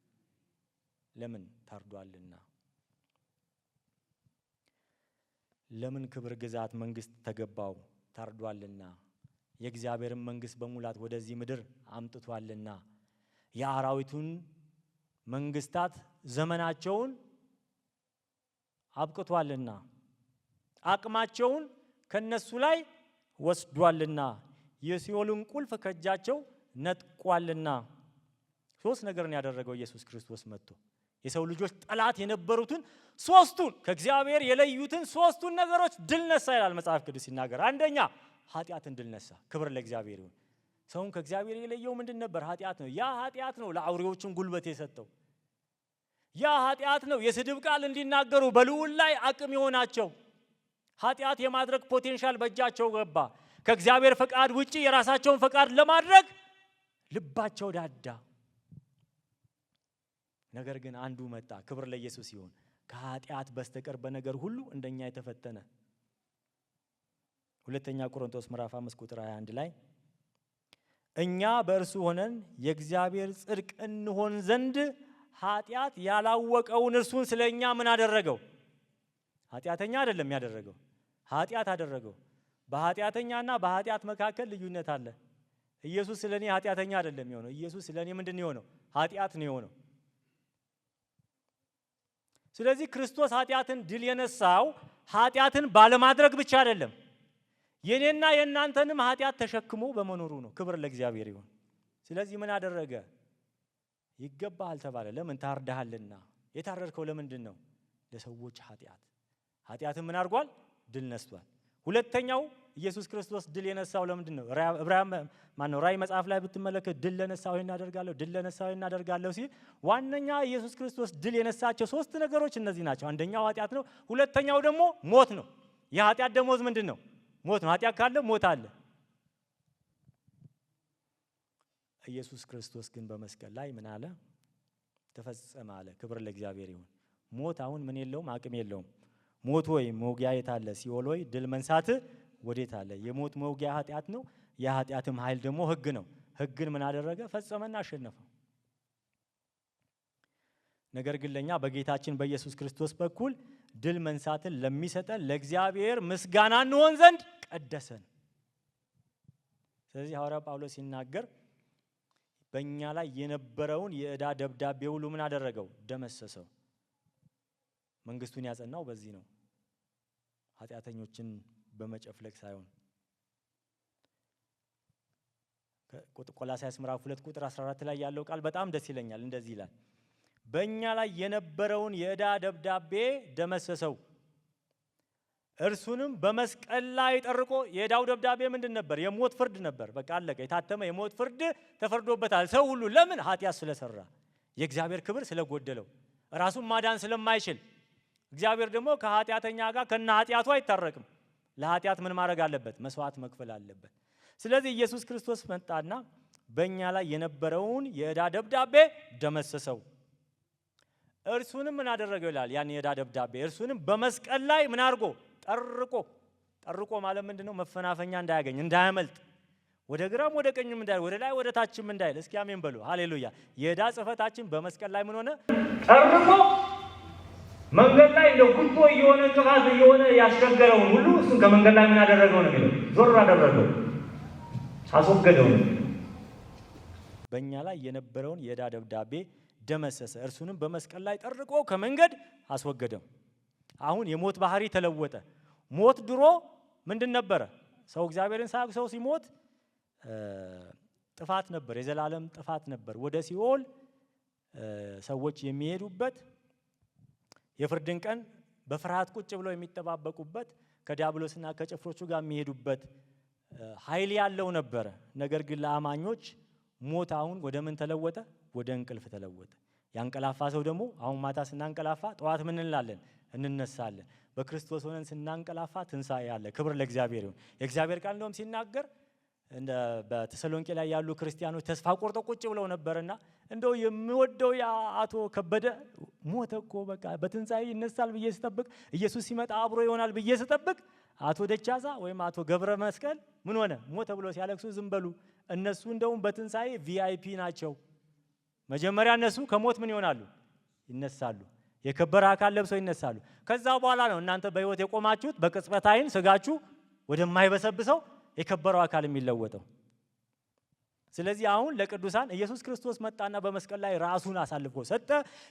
ለምን? ታርዷልና። ለምን ክብር፣ ግዛት፣ መንግስት ተገባው? ታርዷልና። የእግዚአብሔርን መንግስት በሙላት ወደዚህ ምድር አምጥቷልና። የአራዊቱን መንግስታት ዘመናቸውን አብቅቷልና። አቅማቸውን ከነሱ ላይ ወስዷልና። የሲኦልን ቁልፍ ከእጃቸው ነጥቋልና። 3 ነገርን ያደረገው ኢየሱስ ክርስቶስ መጥቶ የሰው ልጆች ጠላት የነበሩትን 3ቱን ከእግዚአብሔር የለዩትን 3ቱን ነገሮች ድል ነሳ ይላል መጽሐፍ ቅዱስ ሲናገር። አንደኛ ኃጢአትን ድል ነሳ። ክብር ለእግዚአብሔር ይሁን። ሰውን ከእግዚአብሔር የለየው ምንድን ነበር? ኃጢአት ነው። ያ ኃጢአት ነው ለአውሬዎቹን ጉልበት የሰጠው። ያ ኃጢአት ነው የስድብ ቃል እንዲናገሩ በልዑል ላይ አቅም የሆናቸው። ኃጢአት የማድረግ ፖቴንሻል በእጃቸው ገባ። ከእግዚአብሔር ፈቃድ ውጪ የራሳቸውን ፈቃድ ለማድረግ ልባቸው ዳዳ። ነገር ግን አንዱ መጣ። ክብር ለኢየሱስ ይሁን። ከኃጢአት በስተቀር በነገር ሁሉ እንደኛ የተፈተነ። ሁለተኛ ቆሮንቶስ ምዕራፍ 5 ቁጥር 21 ላይ እኛ በእርሱ ሆነን የእግዚአብሔር ጽድቅ እንሆን ዘንድ ኃጢአት ያላወቀውን እርሱን ስለኛ ምን አደረገው? ኃጢአተኛ አይደለም ያደረገው፣ ኃጢአት አደረገው። በኃጢአተኛና በኃጢአት መካከል ልዩነት አለ። ኢየሱስ ስለኔ ኃጢአተኛ አይደለም የሆነው። ኢየሱስ ስለኔ ምንድን ነው የሆነው? ኃጢአት ነው የሆነው። ስለዚህ ክርስቶስ ኃጢአትን ድል የነሳው ኃጢአትን ባለማድረግ ብቻ አይደለም፣ የኔና የእናንተንም ኃጢአት ተሸክሞ በመኖሩ ነው። ክብር ለእግዚአብሔር ይሁን። ስለዚህ ምን አደረገ? ይገባሃል ተባለ። ለምን? ታርደሃልና። የታረድከው ለምንድን ነው? ለሰዎች ኃጢአት። ኃጢአትን ምን አድርጓል? ድል ነስቷል። ሁለተኛው ኢየሱስ ክርስቶስ ድል የነሳው ለምንድን ነው? ራእይ መጽሐፍ ላይ ብትመለከት ድል ለነሳው እናደርጋለሁ፣ ድል ለነሳው እናደርጋለሁ ሲል ዋነኛ ኢየሱስ ክርስቶስ ድል የነሳቸው 3 ነገሮች እነዚህ ናቸው። አንደኛው ኃጢአት ነው። ሁለተኛው ደግሞ ሞት ነው። የኃጢአት ደሞዝ ምንድን ነው? ሞት ነው። ኃጢአት ካለ ሞት አለ። ኢየሱስ ክርስቶስ ግን በመስቀል ላይ ምን አለ? ተፈጸመ አለ። ክብር ለእግዚአብሔር ይሁን። ሞት አሁን ምን የለውም? አቅም የለውም። ሞት ወይ መውጊያ የት አለ? ሲኦል ወይ ድል መንሳት ወዴት አለ? የሞት መውጊያ ኃጢአት ነው። የኃጢአትም ኃይል ደግሞ ሕግ ነው። ሕግን ምን አደረገ? ፈጸመና አሸነፈው። ነገር ግን ለኛ በጌታችን በኢየሱስ ክርስቶስ በኩል ድል መንሳትን ለሚሰጠን ለእግዚአብሔር ምስጋና እንሆን ዘንድ ቀደሰን። ስለዚህ ሐዋርያው ጳውሎስ ሲናገር በእኛ ላይ የነበረውን የዕዳ ደብዳቤ ሁሉ ምን አደረገው? ደመሰሰው። መንግስቱን ያጸናው በዚህ ነው፣ ኃጢአተኞችን በመጨፍለቅ ሳይሆን። ቆላስይስ ምዕራፍ 2 ቁጥር 14 ላይ ያለው ቃል በጣም ደስ ይለኛል። እንደዚህ ይላል፣ በእኛ ላይ የነበረውን የዕዳ ደብዳቤ ደመሰሰው፣ እርሱንም በመስቀል ላይ ጠርቆ። የዕዳው ደብዳቤ ምንድን ነበር? የሞት ፍርድ ነበር። በቃ አለቀ። የታተመ የሞት ፍርድ ተፈርዶበታል ሰው ሁሉ። ለምን? ኃጢአት ስለሰራ፣ የእግዚአብሔር ክብር ስለጎደለው፣ ራሱን ማዳን ስለማይችል። እግዚአብሔር ደግሞ ከኃጢአተኛ ጋር ከነ ኃጢአቱ አይታረቅም። ለኃጢአት ምን ማድረግ አለበት? መስዋዕት መክፈል አለበት። ስለዚህ ኢየሱስ ክርስቶስ መጣና በእኛ ላይ የነበረውን የዕዳ ደብዳቤ ደመሰሰው፣ እርሱንም ምን አደረገው ይላል። ያን የዕዳ ደብዳቤ እርሱንም በመስቀል ላይ ምን አድርጎ? ጠርቆ ማለት ምንድነው? መፈናፈኛ እንዳያገኝ፣ እንዳያመልጥ፣ ወደ ግራም ወደ ቀኝም እንዳይል፣ ወደ ላይ ወደ ታችም እንዳይል። እስኪ አሜን በሉ። ሃሌሉያ። የዕዳ ጽሕፈታችን በመስቀል ላይ ምን ሆነ? ጠርቆ መንገድ ላይ እንደ ጉቶ እየሆነ እንቅፋት እየሆነ ያስቸገረውን ሁሉ እሱን ከመንገድ ላይ ምን አደረገው ነው የሚለው? ዞር አደረገው፣ አስወገደው። በእኛ ላይ የነበረውን የዕዳ ደብዳቤ ደመሰሰ፣ እርሱንም በመስቀል ላይ ጠርቆ ከመንገድ አስወገደው። አሁን የሞት ባህሪ ተለወጠ። ሞት ድሮ ምንድን ነበረ? ሰው እግዚአብሔርን ሳያውቅ ሰው ሲሞት ጥፋት ነበር፣ የዘላለም ጥፋት ነበር። ወደ ሲኦል ሰዎች የሚሄዱበት፣ የፍርድን ቀን በፍርሃት ቁጭ ብለው የሚጠባበቁበት፣ ከዲያብሎስና ከጭፍሮቹ ጋር የሚሄዱበት ኃይል ያለው ነበረ። ነገር ግን ለአማኞች ሞት አሁን ወደ ምን ተለወጠ? ወደ እንቅልፍ ተለወጠ። ያንቀላፋ ሰው ደግሞ አሁን ማታ ስናንቀላፋ ጠዋት ምን እንላለን? እንነሳለን። በክርስቶስ ሆነን ስናንቀላፋ ትንሣኤ አለ። ክብር ለእግዚአብሔር ይሁን። የእግዚአብሔር ቃል እንደውም ሲናገር በተሰሎንቄ ላይ ያሉ ክርስቲያኖች ተስፋ ቆርጠው ቁጭ ብለው ነበርና እንደው የሚወደው ያ አቶ ከበደ ሞተ እኮ በቃ በትንሣኤ ይነሳል ብዬ ስጠብቅ፣ ኢየሱስ ሲመጣ አብሮ ይሆናል ብዬ ስጠብቅ፣ አቶ ደቻሳ ወይም አቶ ገብረ መስቀል ምን ሆነ? ሞተ ብሎ ሲያለቅሱ ዝም በሉ። እነሱ እንደውም በትንሣኤ ቪአይፒ ናቸው። መጀመሪያ እነሱ ከሞት ምን ይሆናሉ? ይነሳሉ። የከበረ አካል ለብሰው ይነሳሉ። ከዛ በኋላ ነው እናንተ በሕይወት የቆማችሁት በቅጽበት ዓይን ስጋችሁ ወደማይበሰብሰው የከበረው አካል የሚለወጠው። ስለዚህ አሁን ለቅዱሳን ኢየሱስ ክርስቶስ መጣና በመስቀል ላይ ራሱን አሳልፎ ሰጠ።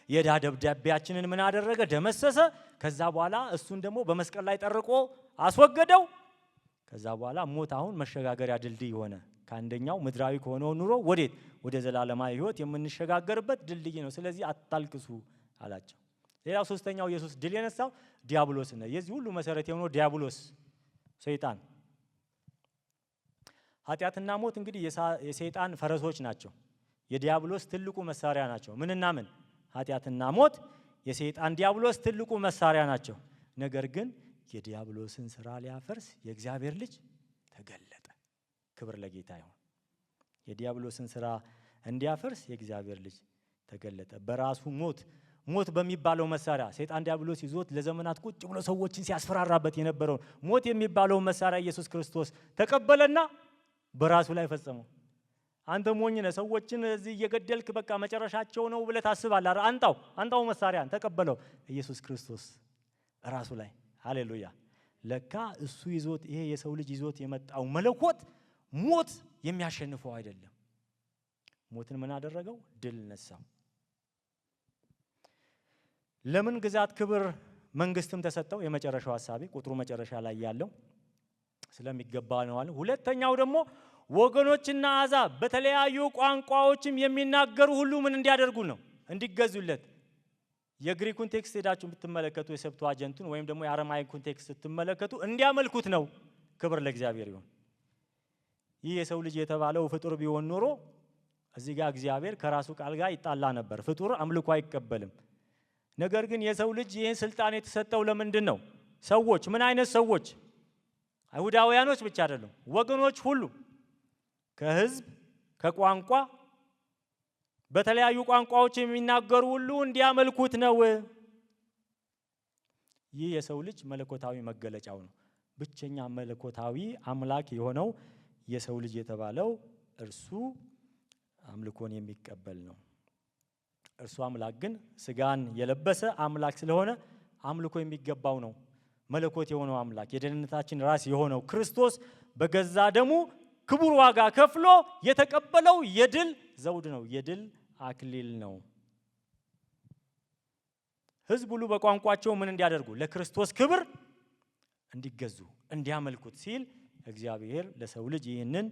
የዕዳ ደብዳቤያችንን ምን አደረገ? ደመሰሰ። ከዛ በኋላ እሱን ደግሞ በመስቀል ላይ ጠርቆ አስወገደው። ከዛ በኋላ ሞት አሁን መሸጋገሪያ ድልድይ ሆነ። ከአንደኛው ምድራዊ ከሆነው ኑሮ ወዴት? ወደ ዘላለማዊ ሕይወት የምንሸጋገርበት ድልድይ ነው። ስለዚህ አታልቅሱ አላቸው። ሌላው ሶስተኛው ኢየሱስ ድል የነሳው ዲያብሎስ ነው። የዚህ ሁሉ መሰረት የሆነው ዲያብሎስ ሰይጣን። ኃጢአትና ሞት እንግዲህ የሰይጣን ፈረሶች ናቸው። የዲያብሎስ ትልቁ መሳሪያ ናቸው። ምንና ምን? ኃጢአትና ሞት የሰይጣን ዲያብሎስ ትልቁ መሳሪያ ናቸው። ነገር ግን የዲያብሎስን ስራ ሊያፈርስ የእግዚአብሔር ልጅ ተገለጠ። ክብር ለጌታ ይሁን። የዲያብሎስን ስራ እንዲያፈርስ የእግዚአብሔር ልጅ ተገለጠ። በራሱ ሞት በሚባለው መሳሪያ ሰይጣን ዲያብሎስ ይዞት ለዘመናት ቁጭ ብሎ ሰዎችን ሲያስፈራራበት የነበረውን ሞት የሚባለውን መሳሪያ ኢየሱስ ክርስቶስ ተቀበለና በራሱ ላይ ፈጸመው። አንተ ሞኝ ነህ፣ ሰዎችን እዚህ እየገደልክ በቃ መጨረሻቸው ነው ብለህ ታስባለህ። አንጣው መሳሪያን ተቀበለው ኢየሱስ ክርስቶስ ራሱ ላይ። ሃሌሉያ። ለካ እሱ ይዞት ይሄ የሰው ልጅ ይዞት የመጣው መለኮት ሞት የሚያሸንፈው አይደለም። ሞትን ምን አደረገው? ድል ነሳው። ለምን ግዛት፣ ክብር፣ መንግስትም ተሰጠው? የመጨረሻው ሐሳቤ ቁጥሩ መጨረሻ ላይ ያለው ስለሚገባ ነው አለ። ሁለተኛው ደግሞ ወገኖችና አሕዛብ በተለያዩ ቋንቋዎችም የሚናገሩ ሁሉ ምን እንዲያደርጉ ነው? እንዲገዙለት። የግሪኩን ቴክስት ሄዳችሁ ብትመለከቱ የሰብትዋጀንቱን ወይም ደግሞ የአረማይኩን ቴክስት ስትመለከቱ እንዲያመልኩት ነው። ክብር ለእግዚአብሔር ይሁን። ይህ የሰው ልጅ የተባለው ፍጡር ቢሆን ኖሮ እዚህ ጋር እግዚአብሔር ከራሱ ቃል ጋር ይጣላ ነበር። ፍጡር አምልኮ አይቀበልም። ነገር ግን የሰው ልጅ ይህን ስልጣን የተሰጠው ለምንድን ነው? ሰዎች ምን አይነት ሰዎች? አይሁዳውያኖች ብቻ አይደሉም፣ ወገኖች ሁሉ ከህዝብ ከቋንቋ በተለያዩ ቋንቋዎች የሚናገሩ ሁሉ እንዲያመልኩት ነው። ይህ የሰው ልጅ መለኮታዊ መገለጫው ነው። ብቸኛ መለኮታዊ አምላክ የሆነው የሰው ልጅ የተባለው እርሱ አምልኮን የሚቀበል ነው። እርሱ አምላክ ግን ስጋን የለበሰ አምላክ ስለሆነ አምልኮ የሚገባው ነው። መለኮት የሆነው አምላክ የደህንነታችን ራስ የሆነው ክርስቶስ በገዛ ደሙ ክቡር ዋጋ ከፍሎ የተቀበለው የድል ዘውድ ነው፣ የድል አክሊል ነው። ህዝብ ሁሉ በቋንቋቸው ምን እንዲያደርጉ? ለክርስቶስ ክብር እንዲገዙ እንዲያመልኩት ሲል እግዚአብሔር ለሰው ልጅ ይህንን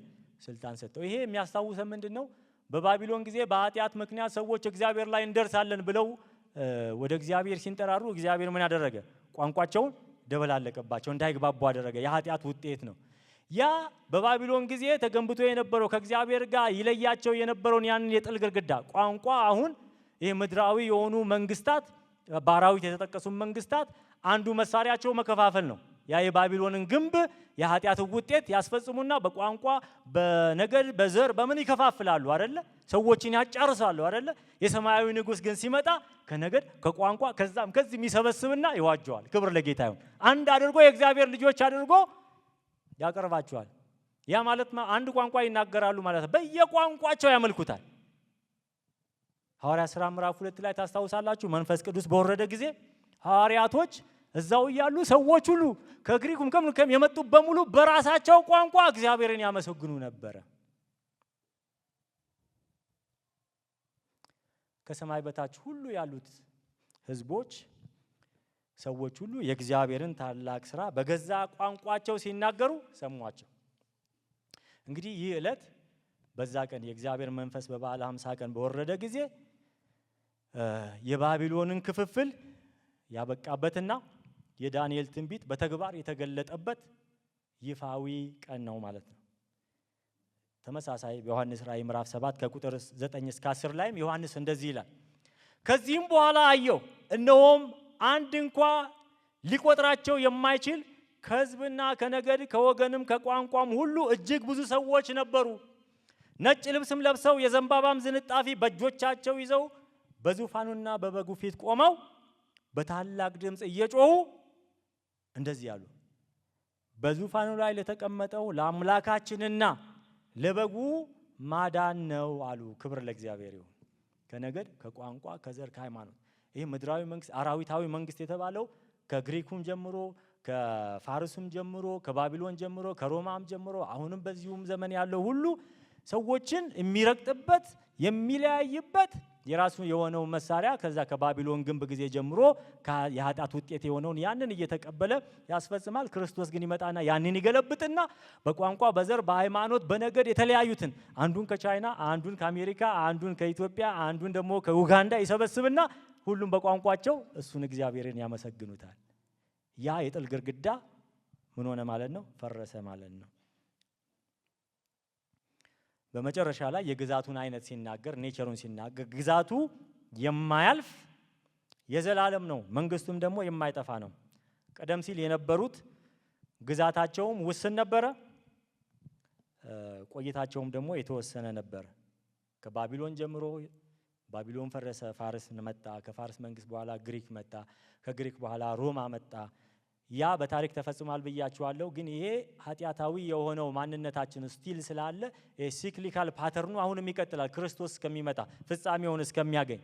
ስልጣን ሰጠው። ይሄ የሚያስታውሰን ምንድን ነው? በባቢሎን ጊዜ በኃጢአት ምክንያት ሰዎች እግዚአብሔር ላይ እንደርሳለን ብለው ወደ እግዚአብሔር ሲንጠራሩ እግዚአብሔር ምን ያደረገ? ቋንቋቸውን ደበላለቀባቸው፣ እንዳይግባቡ አደረገ። የኃጢአት ውጤት ነው። ያ በባቢሎን ጊዜ ተገንብቶ የነበረው ከእግዚአብሔር ጋር ይለያቸው የነበረውን ያንን የጥል ግድግዳ ቋንቋ አሁን ይሄ ምድራዊ የሆኑ መንግስታት፣ በአራዊት የተጠቀሱ መንግስታት አንዱ መሳሪያቸው መከፋፈል ነው። ያ የባቢሎንን ግንብ የኃጢአትን ውጤት ያስፈጽሙና በቋንቋ በነገድ በዘር በምን ይከፋፍላሉ አይደለ? ሰዎችን ያጫርሳሉ አይደለ? የሰማያዊ ንጉሥ ግን ሲመጣ ከነገድ ከቋንቋ ከዛም ከዚህ የሚሰበስብና ይዋጀዋል። ክብር ለጌታ ይሁን። አንድ አድርጎ የእግዚአብሔር ልጆች አድርጎ ያቀርባቸዋል። ያ ማለት አንድ ቋንቋ ይናገራሉ ማለት ነው። በየቋንቋቸው ያመልኩታል። ሐዋርያት ሥራ ምዕራፍ 2 ላይ ታስታውሳላችሁ። መንፈስ ቅዱስ በወረደ ጊዜ ሐዋርያቶች እዛው እያሉ ሰዎች ሁሉ ከግሪኩም ከምንም የመጡ በሙሉ በራሳቸው ቋንቋ እግዚአብሔርን ያመሰግኑ ነበረ። ከሰማይ በታች ሁሉ ያሉት ህዝቦች፣ ሰዎች ሁሉ የእግዚአብሔርን ታላቅ ስራ በገዛ ቋንቋቸው ሲናገሩ ሰሟቸው። እንግዲህ ይህ ዕለት በዛ ቀን የእግዚአብሔር መንፈስ በበዓለ ሃምሳ ቀን በወረደ ጊዜ የባቢሎንን ክፍፍል ያበቃበትና የዳንኤል ትንቢት በተግባር የተገለጠበት ይፋዊ ቀን ነው ማለት ነው። ተመሳሳይ በዮሐንስ ራእይ ምዕራፍ 7 ከቁጥር 9 እስከ 10 ላይም ዮሐንስ እንደዚህ ይላል። ከዚህም በኋላ አየሁ፣ እነሆም አንድ እንኳ ሊቆጥራቸው የማይችል ከህዝብና ከነገድ ከወገንም ከቋንቋም ሁሉ እጅግ ብዙ ሰዎች ነበሩ። ነጭ ልብስም ለብሰው የዘንባባም ዝንጣፊ በእጆቻቸው ይዘው በዙፋኑና በበጉ ፊት ቆመው በታላቅ ድምፅ እየጮሁ እንደዚህ ያሉ፣ በዙፋኑ ላይ ለተቀመጠው ለአምላካችንና ለበጉ ማዳን ነው አሉ። ክብር ለእግዚአብሔር ይሁን። ከነገድ ከቋንቋ ከዘር ከሃይማኖት ይህ ምድራዊ መንግስት አራዊታዊ መንግስት የተባለው ከግሪኩም ጀምሮ ከፋርስም ጀምሮ ከባቢሎን ጀምሮ ከሮማም ጀምሮ አሁንም በዚሁም ዘመን ያለው ሁሉ ሰዎችን የሚረግጥበት የሚለያይበት የራሱ የሆነው መሳሪያ ከዛ ከባቢሎን ግንብ ጊዜ ጀምሮ የኃጢአት ውጤት የሆነውን ያንን እየተቀበለ ያስፈጽማል። ክርስቶስ ግን ይመጣና ያንን ይገለብጥና በቋንቋ በዘር በሃይማኖት በነገድ የተለያዩትን አንዱን ከቻይና አንዱን ከአሜሪካ አንዱን ከኢትዮጵያ አንዱን ደግሞ ከኡጋንዳ ይሰበስብና ሁሉም በቋንቋቸው እሱን እግዚአብሔርን ያመሰግኑታል። ያ የጥል ግድግዳ ምን ሆነ ማለት ነው? ፈረሰ ማለት ነው። በመጨረሻ ላይ የግዛቱን አይነት ሲናገር ኔቸሩን ሲናገር ግዛቱ የማያልፍ የዘላለም ነው፣ መንግስቱም ደግሞ የማይጠፋ ነው። ቀደም ሲል የነበሩት ግዛታቸውም ውስን ነበረ፣ ቆይታቸውም ደግሞ የተወሰነ ነበር። ከባቢሎን ጀምሮ ባቢሎን ፈረሰ፣ ፋርስ መጣ። ከፋርስ መንግስት በኋላ ግሪክ መጣ። ከግሪክ በኋላ ሮማ መጣ። ያ በታሪክ ተፈጽሟል ብያችኋለሁ። ግን ይሄ ኃጢአታዊ የሆነው ማንነታችን ስቲል ስላለ ሲክሊካል ፓተርኑ አሁንም ይቀጥላል ክርስቶስ እስከሚመጣ ፍጻሜውን እስከሚያገኝ።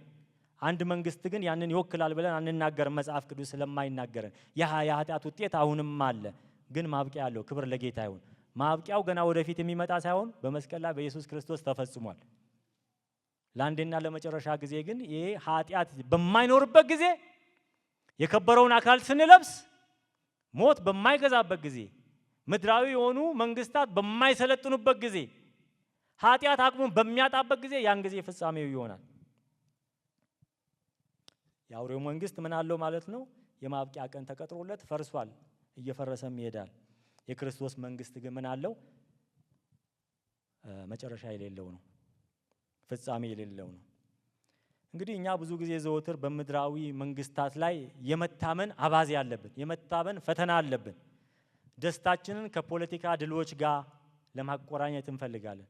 አንድ መንግስት ግን ያንን ይወክላል ብለን አንናገርም፣ መጽሐፍ ቅዱስ ስለማይናገረን። የኃጢአት ውጤት አሁንም አለ፣ ግን ማብቂያ አለው። ክብር ለጌታ ይሁን። ማብቂያው ገና ወደፊት የሚመጣ ሳይሆን በመስቀል ላይ በኢየሱስ ክርስቶስ ተፈጽሟል። ለአንዴና ለመጨረሻ ጊዜ ግን ይሄ ኃጢአት በማይኖርበት ጊዜ የከበረውን አካል ስንለብስ ሞት በማይገዛበት ጊዜ ምድራዊ የሆኑ መንግስታት በማይሰለጥኑበት ጊዜ ኃጢአት አቅሙን በሚያጣበት ጊዜ ያን ጊዜ ፍጻሜው ይሆናል። የአውሬው መንግስት ምን አለው ማለት ነው? የማብቂያ ቀን ተቀጥሮለት ፈርሷል፣ እየፈረሰም ይሄዳል። የክርስቶስ መንግስት ግን ምን አለው? መጨረሻ የሌለው ነው፣ ፍጻሜ የሌለው ነው። እንግዲህ እኛ ብዙ ጊዜ ዘወትር በምድራዊ መንግስታት ላይ የመታመን አባዜ አለብን፣ የመታመን ፈተና አለብን። ደስታችንን ከፖለቲካ ድሎች ጋር ለማቆራኘት እንፈልጋለን።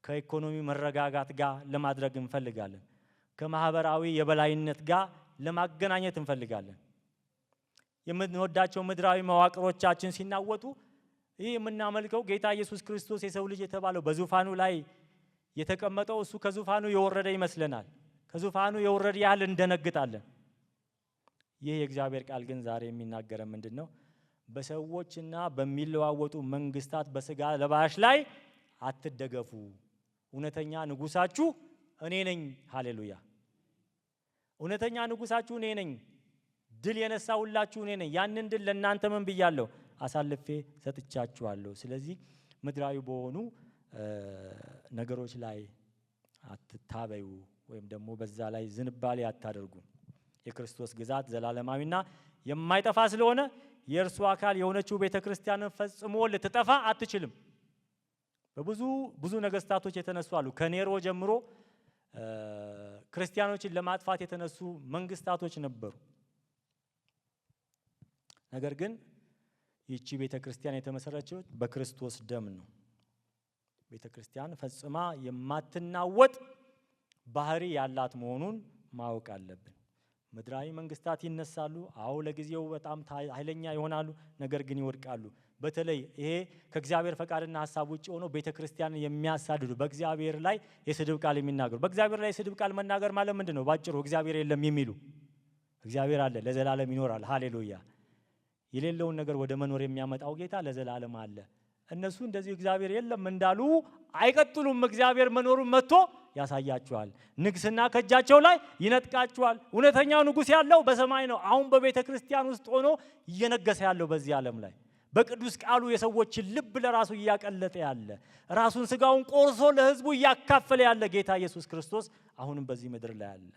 ከኢኮኖሚ መረጋጋት ጋር ለማድረግ እንፈልጋለን። ከማህበራዊ የበላይነት ጋር ለማገናኘት እንፈልጋለን። የምንወዳቸው ምድራዊ መዋቅሮቻችን ሲናወጡ ይህ የምናመልከው ጌታ ኢየሱስ ክርስቶስ የሰው ልጅ የተባለው በዙፋኑ ላይ የተቀመጠው እሱ ከዙፋኑ የወረደ ይመስለናል። ከዙፋኑ የወረደ ያህል እንደነግጣለን። ይህ የእግዚአብሔር ቃል ግን ዛሬ የሚናገረን ምንድን ነው? በሰዎችና በሚለዋወጡ መንግስታት በስጋ ለባሽ ላይ አትደገፉ። እውነተኛ ንጉሳችሁ እኔ ነኝ። ሃሌሉያ! እውነተኛ ንጉሳችሁ እኔ ነኝ። ድል የነሳሁላችሁ እኔ ነኝ። ያንን ድል ለእናንተ ምን ብያለሁ? አሳልፌ ሰጥቻችኋለሁ። ስለዚህ ምድራዊ በሆኑ ነገሮች ላይ አትታበዩ፣ ወይም ደግሞ በዛ ላይ ዝንባሌ አታደርጉ። የክርስቶስ ግዛት ዘላለማዊና የማይጠፋ ስለሆነ የእርሱ አካል የሆነችው ቤተ ክርስቲያንን ፈጽሞ ልትጠፋ አትችልም። በብዙ ነገስታቶች የተነሱ አሉ። ከኔሮ ጀምሮ ክርስቲያኖችን ለማጥፋት የተነሱ መንግስታቶች ነበሩ። ነገር ግን ይቺ ቤተ ክርስቲያን የተመሰረተችው በክርስቶስ ደም ነው። ቤተ ክርስቲያን ፈጽማ የማትናወጥ ባህሪ ያላት መሆኑን ማወቅ አለብን። ምድራዊ መንግስታት ይነሳሉ። አዎ ለጊዜው በጣም ኃይለኛ ይሆናሉ፣ ነገር ግን ይወድቃሉ። በተለይ ይሄ ከእግዚአብሔር ፈቃድና ሀሳብ ውጭ ሆኖ ቤተ ክርስቲያንን የሚያሳድዱ በእግዚአብሔር ላይ የስድብ ቃል የሚናገሩ። በእግዚአብሔር ላይ የስድብ ቃል መናገር ማለት ምንድን ነው? ባጭሩ እግዚአብሔር የለም የሚሉ። እግዚአብሔር አለ፣ ለዘላለም ይኖራል። ሃሌሉያ! የሌለውን ነገር ወደ መኖር የሚያመጣው ጌታ ለዘላለም አለ። እነሱ እንደዚህ እግዚአብሔር የለም እንዳሉ አይቀጥሉም። እግዚአብሔር መኖሩን መጥቶ ያሳያቸዋል። ንግስና ከእጃቸው ላይ ይነጥቃቸዋል። እውነተኛው ንጉሥ ያለው በሰማይ ነው። አሁን በቤተ ክርስቲያን ውስጥ ሆኖ እየነገሰ ያለው በዚህ ዓለም ላይ በቅዱስ ቃሉ የሰዎችን ልብ ለራሱ እያቀለጠ ያለ ራሱን ስጋውን ቆርሶ ለሕዝቡ እያካፈለ ያለ ጌታ ኢየሱስ ክርስቶስ አሁንም በዚህ ምድር ላይ አለ።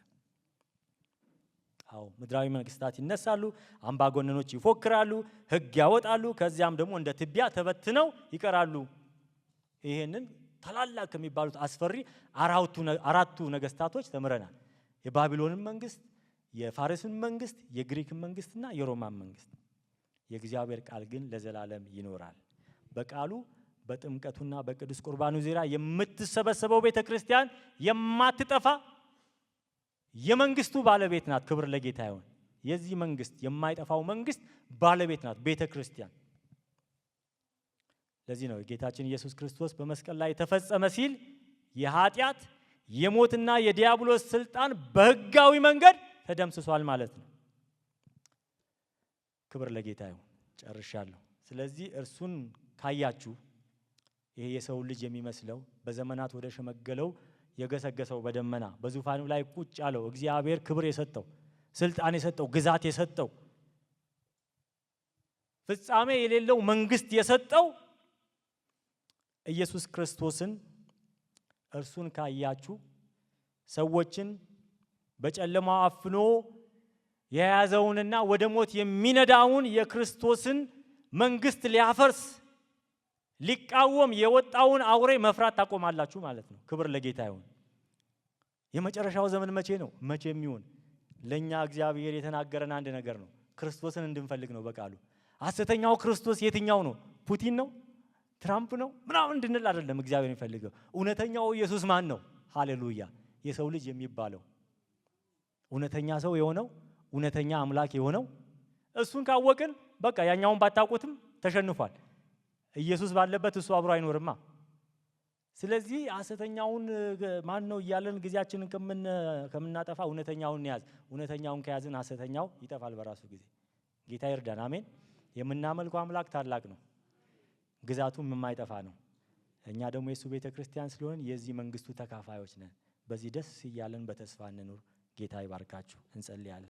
አዎ ምድራዊ መንግስታት ይነሳሉ፣ አምባገነኖች ይፎክራሉ፣ ሕግ ያወጣሉ፣ ከዚያም ደግሞ እንደ ትቢያ ተበትነው ይቀራሉ። ይሄንን ታላላቅ ከሚባሉት አስፈሪ አራቱ ነገስታቶች ተምረናል። የባቢሎንን መንግስት፣ የፋርስን መንግስት፣ የግሪክን መንግስትና የሮማን መንግስት። የእግዚአብሔር ቃል ግን ለዘላለም ይኖራል። በቃሉ በጥምቀቱና በቅዱስ ቁርባኑ ዙሪያ የምትሰበሰበው ቤተ ክርስቲያን የማትጠፋ የመንግስቱ ባለቤት ናት። ክብር ለጌታ ይሁን። የዚህ መንግስት የማይጠፋው መንግስት ባለቤት ናት ቤተ ክርስቲያን። ለዚህ ነው ጌታችን ኢየሱስ ክርስቶስ በመስቀል ላይ ተፈጸመ ሲል የኃጢአት የሞትና የዲያብሎስ ስልጣን በህጋዊ መንገድ ተደምስሷል ማለት ነው። ክብር ለጌታ ይሁን። ጨርሻለሁ። ስለዚህ እርሱን ካያችሁ ይሄ የሰው ልጅ የሚመስለው በዘመናት ወደ ሸመገለው የገሰገሰው በደመና በዙፋኑ ላይ ቁጭ ያለው እግዚአብሔር ክብር የሰጠው ስልጣን የሰጠው ግዛት የሰጠው ፍጻሜ የሌለው መንግስት የሰጠው ኢየሱስ ክርስቶስን እርሱን ካያችሁ ሰዎችን በጨለማ አፍኖ የያዘውንና ወደ ሞት የሚነዳውን የክርስቶስን መንግስት ሊያፈርስ ሊቃወም የወጣውን አውሬ መፍራት ታቆማላችሁ ማለት ነው። ክብር ለጌታ ይሁን። የመጨረሻው ዘመን መቼ ነው? መቼም ይሁን ለኛ እግዚአብሔር የተናገረን አንድ ነገር ነው። ክርስቶስን እንድንፈልግ ነው በቃሉ። ሐሰተኛው ክርስቶስ የትኛው ነው? ፑቲን ነው? ትራምፕ ነው? ምናምን እንድንል አይደለም እግዚአብሔር የሚፈልገው። እውነተኛው ኢየሱስ ማን ነው? ሃሌሉያ! የሰው ልጅ የሚባለው እውነተኛ ሰው የሆነው እውነተኛ አምላክ የሆነው እሱን ካወቅን በቃ ያኛውን ባታውቁትም ተሸንፏል። ኢየሱስ ባለበት እሱ አብሮ አይኖርማ። ስለዚህ ሐሰተኛውን ማን ነው እያለን ጊዜያችንን ከምናጠፋ እውነተኛውን ያዝ። እውነተኛውን ከያዝን ሐሰተኛው ይጠፋል በራሱ ጊዜ። ጌታ ይርዳን። አሜን። የምናመልከው አምላክ ታላቅ ነው፣ ግዛቱም የማይጠፋ ነው። እኛ ደግሞ የእሱ ቤተ ክርስቲያን ስለሆን የዚህ መንግስቱ ተካፋዮች ነን። በዚህ ደስ እያለን በተስፋ እንኑር። ጌታ ይባርካችሁ። እንጸልያለን።